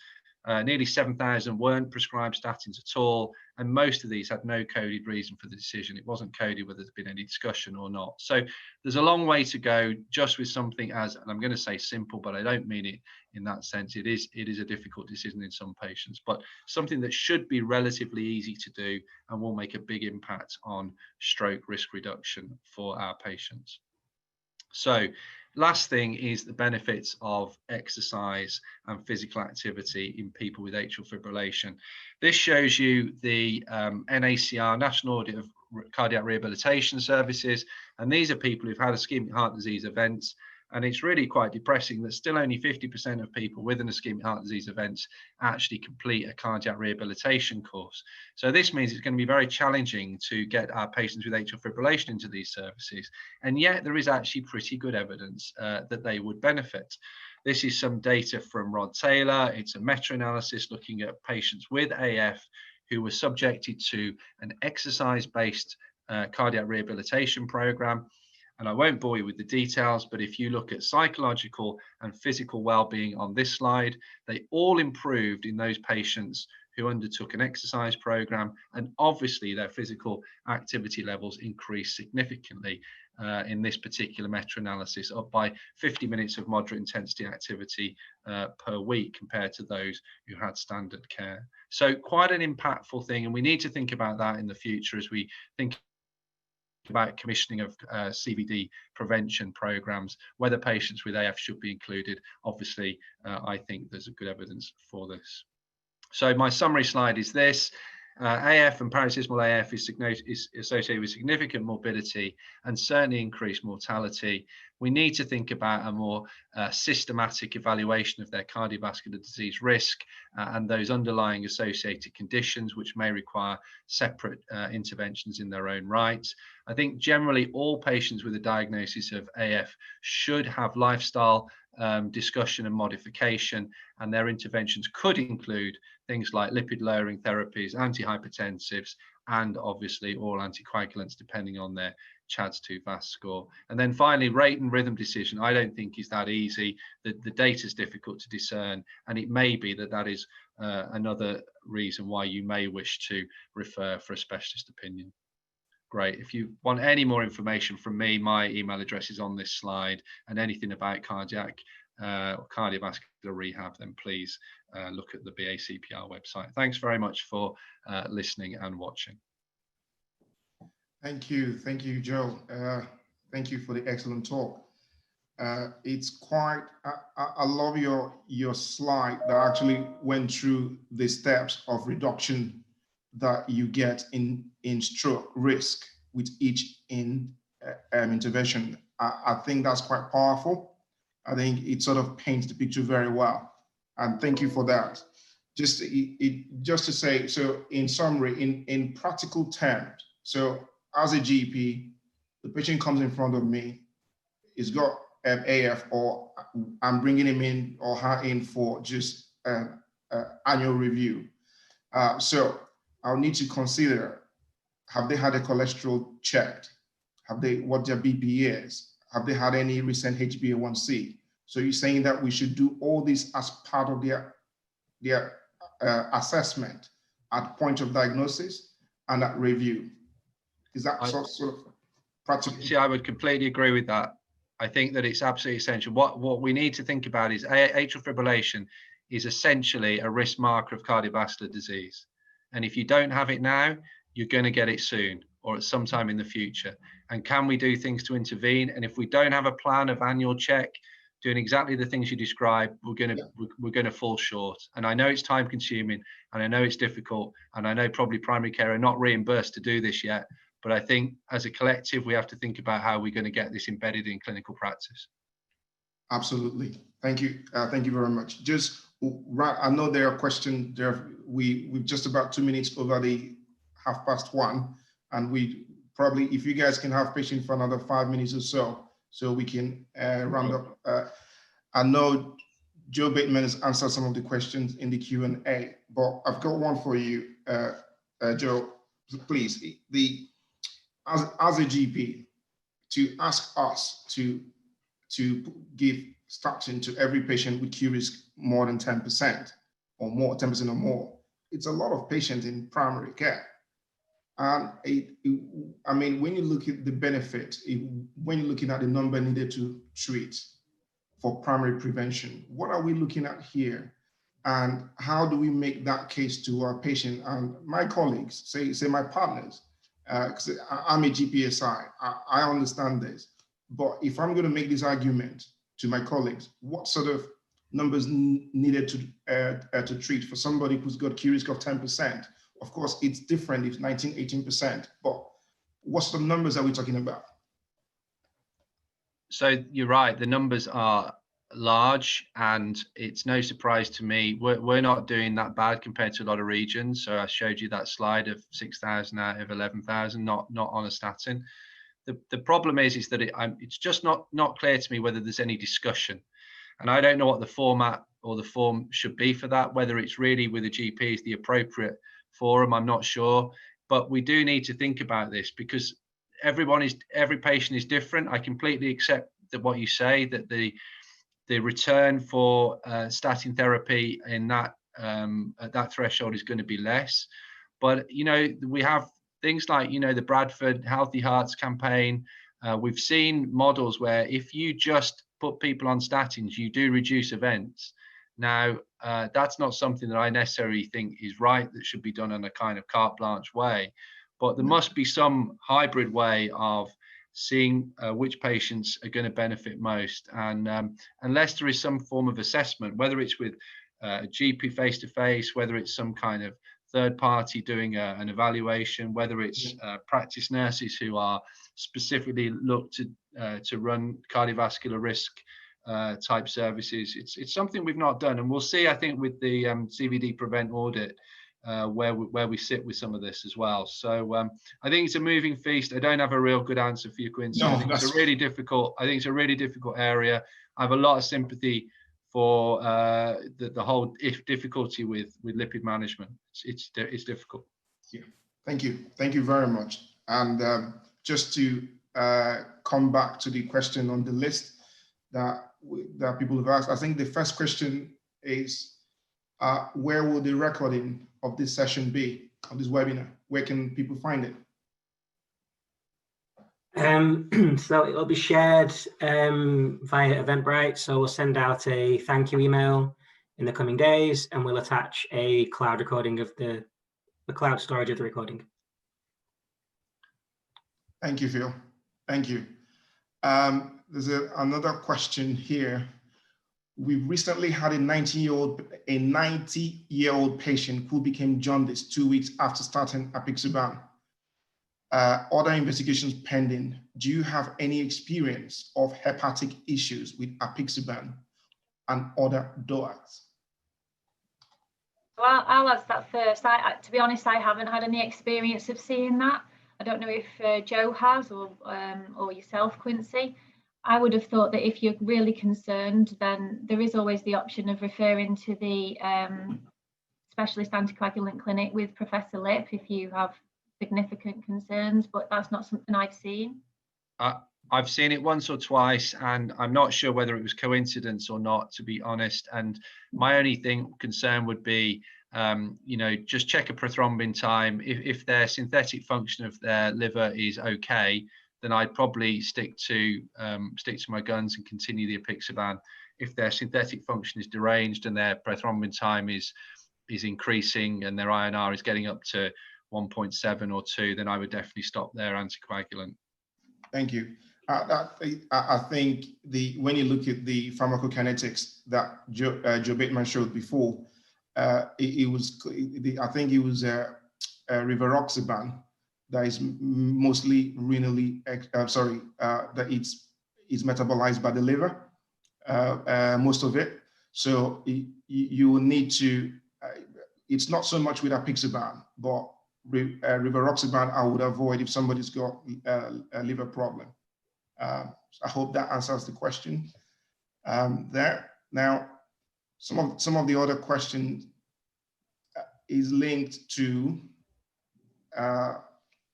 Nearly 7,000 weren't prescribed statins at all, and most of these had no coded reason for the decision. It wasn't coded whether there's been any discussion or not. So there's a long way to go just with something as, and I'm going to say simple, but I don't mean it in that sense. It is a difficult decision in some patients, but something that should be relatively easy to do and will make a big impact on stroke risk reduction for our patients. So Last thing is the benefits of exercise and physical activity in people with atrial fibrillation. This shows you the NACR, National Audit of Cardiac Rehabilitation Services, and these are people who've had ischemic heart disease events. And it's really quite depressing that still only 50% of people with an ischemic heart disease events actually complete a cardiac rehabilitation course. So this means it's going to be very challenging to get our patients with atrial fibrillation into these services. And yet there is actually pretty good evidence that they would benefit. This is some data from Rod Taylor. It's a meta-analysis looking at patients with AF who were subjected to an exercise-based cardiac rehabilitation program. And I won't bore you with the details, but if you look at psychological and physical well-being on this slide, they all improved in those patients who undertook an exercise program, and obviously their physical activity levels increased significantly in this particular meta-analysis, up by 50 minutes of moderate intensity activity per week compared to those who had standard care. So quite an impactful thing, and we need to think about that in the future as we think about commissioning of CVD prevention programs, whether patients with AF should be included. Obviously, I think there's a good evidence for this. So my summary slide is this. AF and paroxysmal AF is associated with significant morbidity and certainly increased mortality. We need to think about a more systematic evaluation of their cardiovascular disease risk and those underlying associated conditions, which may require separate interventions in their own right. I think generally all patients with a diagnosis of AF should have lifestyle discussion and modification, and their interventions could include things like lipid lowering therapies, antihypertensives, and obviously all anticoagulants depending on their CHADS-2 score. And then finally, rate and rhythm decision, I don't think is that easy. The data is difficult to discern, and it may be that that is another reason why you may wish to refer for a specialist opinion. Great. If you want any more information from me, my email address is on this slide, and anything about cardiac or cardiovascular rehab, then please look at the BACPR website. Thanks very much for listening and watching. Thank you, Joe. Thank you for the excellent talk. It's quite, I love your slide that actually went through the steps of reduction that you get in stroke risk with each intervention. I think that's quite powerful. I think it sort of paints the picture very well. And thank you for that. Just to say, so in summary, in practical terms, so as a GP, the patient comes in front of me, he's got AF, or I'm bringing him in or her in for just annual review. So I'll need to consider, have they had a cholesterol checked? Have they, what their BP is? Have they had any recent HbA1c? So you're saying that we should do all this as part of their assessment at point of diagnosis and at review. Is that sort of practical? See, I would completely agree with that. I think that it's absolutely essential. What we need to think about is atrial fibrillation is essentially a risk marker of cardiovascular disease. And if you don't have it now, you're going to get it soon or at some time in the future. And can we do things to intervene? And if we don't have a plan of annual check, doing exactly the things you described, we're going to fall short. And I know it's time consuming, and I know it's difficult, and I know probably primary care are not reimbursed to do this yet. But I think as a collective, we have to think about how we're going to get this embedded in clinical practice. Absolutely. Thank you. Thank you very much. Just right, I know there are questions there. We've just about 2 minutes over the 1:30, and we probably, if you guys can have patience for another 5 minutes or so we can round up. I know Joe Bateman has answered some of the questions in the Q&A, but I've got one for you, Joe. Please, as a GP, to ask us to give statin to every patient with Q risk more than 10% or more, 10% or more, it's a lot of patients in primary care. And I mean, when you look at the benefit, when you're looking at the number needed to treat for primary prevention, what are we looking at here? And how do we make that case to our patient and my colleagues, say my partners? Because I'm a GPSI, I understand this, But if I'm going to make this argument to my colleagues, what sort of numbers needed to treat for somebody who's got Q risk of 10%? Of course, it's different if 19, 18%, but what sort of numbers are we talking about? So you're right, the numbers are large, and it's no surprise to me. We're not doing that bad compared to a lot of regions. So I showed you that slide of 6,000 out of 11,000, not on a statin. The problem is that it's just not clear to me whether there's any discussion, and I don't know what the format or the form should be for that. Whether it's really with the GP is the appropriate forum, I'm not sure. But we do need to think about this, because every patient is different. I completely accept that what you say, that the return for statin therapy in that at that threshold is going to be less. But we have things like the Bradford Healthy Hearts campaign. We've seen models where if you just put people on statins, you do reduce events. Now, that's not something that I necessarily think is right, that should be done in a kind of carte blanche way. But there must be some hybrid way of seeing which patients are going to benefit most. And unless there is some form of assessment, whether it's with a GP face-to-face, whether it's some kind of third party doing an evaluation, whether it's practice nurses who are specifically looked to run cardiovascular risk type services, it's something we've not done. And we'll see, I think, with the CVD Prevent audit, where we sit with some of this as well. So I think it's a moving feast. I don't have a real good answer for you, Quincy. No, I think it's a really difficult area. I have a lot of sympathy for the whole difficulty with lipid management. It's difficult. Yeah, thank you very much. And just to come back to the question on the list that people have asked, I think the first question is, where will the recording of this session be, of this webinar? Where can people find it? So it'll be shared via Eventbrite. So we'll send out a thank you email in the coming days, and we'll attach a cloud recording of the cloud storage of the recording. Thank you, Phil. Thank you. There's another question here. We recently had a 90-year-old patient who became jaundiced 2 weeks after starting apixaban. Other investigations pending. Do you have any experience of hepatic issues with apixaban and other DOACs? Well, I'll answer that first. To be honest, I haven't had any experience of seeing that. I don't know if Joe has, or yourself, Quincy. I would have thought that if you're really concerned, then there is always the option of referring to the specialist anticoagulant clinic with Professor Lip if you have significant concerns, but that's not something I've seen. I've seen it once or twice, and I'm not sure whether it was coincidence or not, to be honest. And my only concern would be, just check a prothrombin time. If their synthetic function of their liver is okay, then I'd probably stick to my guns and continue the apixaban. If their synthetic function is deranged and their prothrombin time is increasing and their INR is getting up to 1.7 or 2, then I would definitely stop their anticoagulant. Thank you. I think when you look at the pharmacokinetics that Joe Bateman showed before, I think it was rivaroxaban that is mostly renally, that it's metabolized by the liver, most of it. So you will need to, it's not so much with apixaban, but rivaroxaban I would avoid if somebody's got a liver problem. I hope that answers the question there. Now, some of the other questions is linked to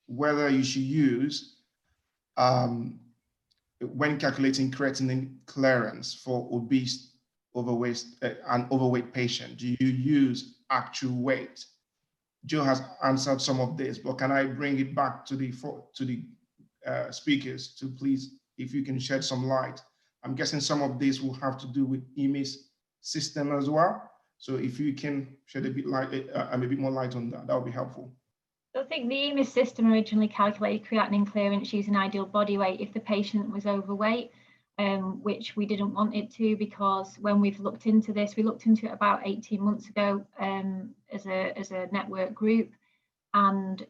whether you should use, when calculating creatinine clearance for obese, overweight patient, do you use actual weight? Joe has answered some of this, but can I bring it back to the speakers to please, if you can shed some light? I'm guessing some of this will have to do with EMIS system as well. So if you can shed a bit more light on that, that would be helpful. I think the EMIS system originally calculated creatinine clearance using ideal body weight if the patient was overweight, which we didn't want it to, because when we've looked into this, we looked into it about 18 months ago as a network group, and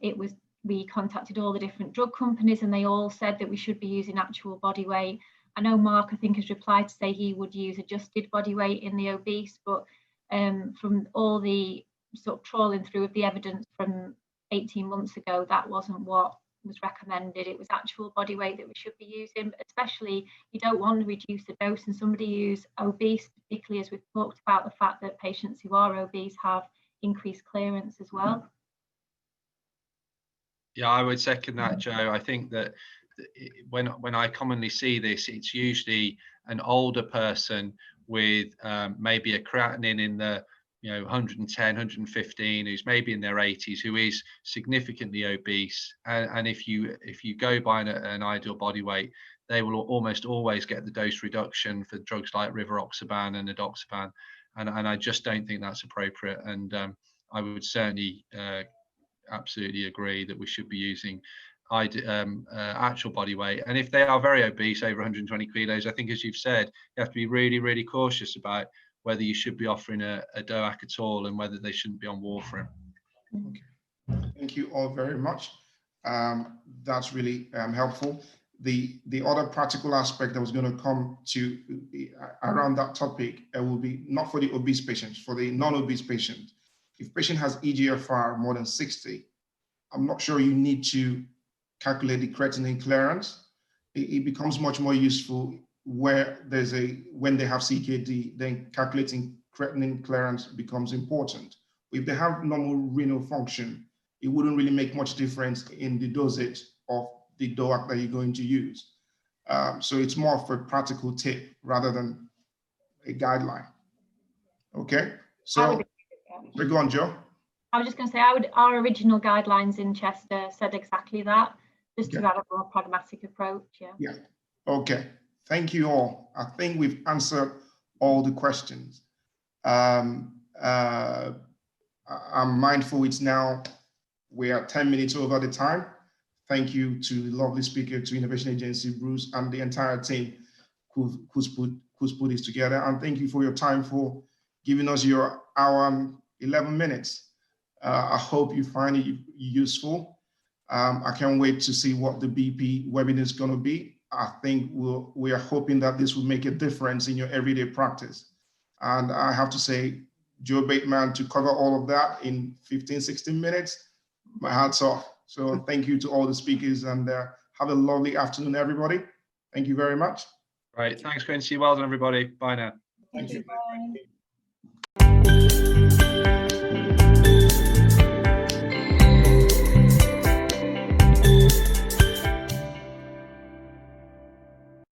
we contacted all the different drug companies and they all said that we should be using actual body weight. I know Mark, I think, has replied to say he would use adjusted body weight in the obese, but from all the sort of trawling through of the evidence from 18 months ago, that wasn't what was recommended. It was actual body weight that we should be using, especially you don't want to reduce the dose and somebody who's obese, particularly as we've talked about the fact that patients who are obese have increased clearance as well. Yeah, I would second that, Joe. I think that when I commonly see this, it's usually an older person with maybe a creatinine in the 110, 115, who's maybe in their 80s, who is significantly obese, and if you go by an ideal body weight, they will almost always get the dose reduction for drugs like rivaroxaban and edoxaban, and I just don't think that's appropriate. And I would certainly absolutely agree that we should be using actual body weight. And if they are very obese, over 120 kilos, I think, as you've said, you have to be really, really cautious about whether you should be offering a DOAC at all and whether they shouldn't be on warfarin. Okay. Thank you all very much. That's really helpful. The other practical aspect that was going to come to around that topic will be not for the obese patients, for the non-obese patient. If patient has EGFR more than 60, I'm not sure you need to calculate the creatinine clearance. It becomes much more useful where when they have CKD, then calculating creatinine clearance becomes important. If they have normal renal function, it wouldn't really make much difference in the dosage of the DOAC that you're going to use. So it's more of a practical tip rather than a guideline. Okay, so go on, Joe. I was just going to say, our original guidelines in Chester said exactly that, just to have a more pragmatic approach. Yeah. Okay. Thank you all. I think we've answered all the questions. I'm mindful we are 10 minutes over the time. Thank you to the lovely speaker, to Innovation Agency, Bruce, and the entire team who's put this together. And thank you for your time, for giving us your hour and 11 minutes. I hope you find it useful. I can't wait to see what the BP webinar is going to be. I think we are hoping that this will make a difference in your everyday practice. And I have to say, Joe Bateman, to cover all of that in 15, 16 minutes, my hat's off. So thank you to all the speakers, and have a lovely afternoon, everybody. Thank you very much. Right. Thanks, Quincy. Well done, everybody. Bye now. Thank you. Bye.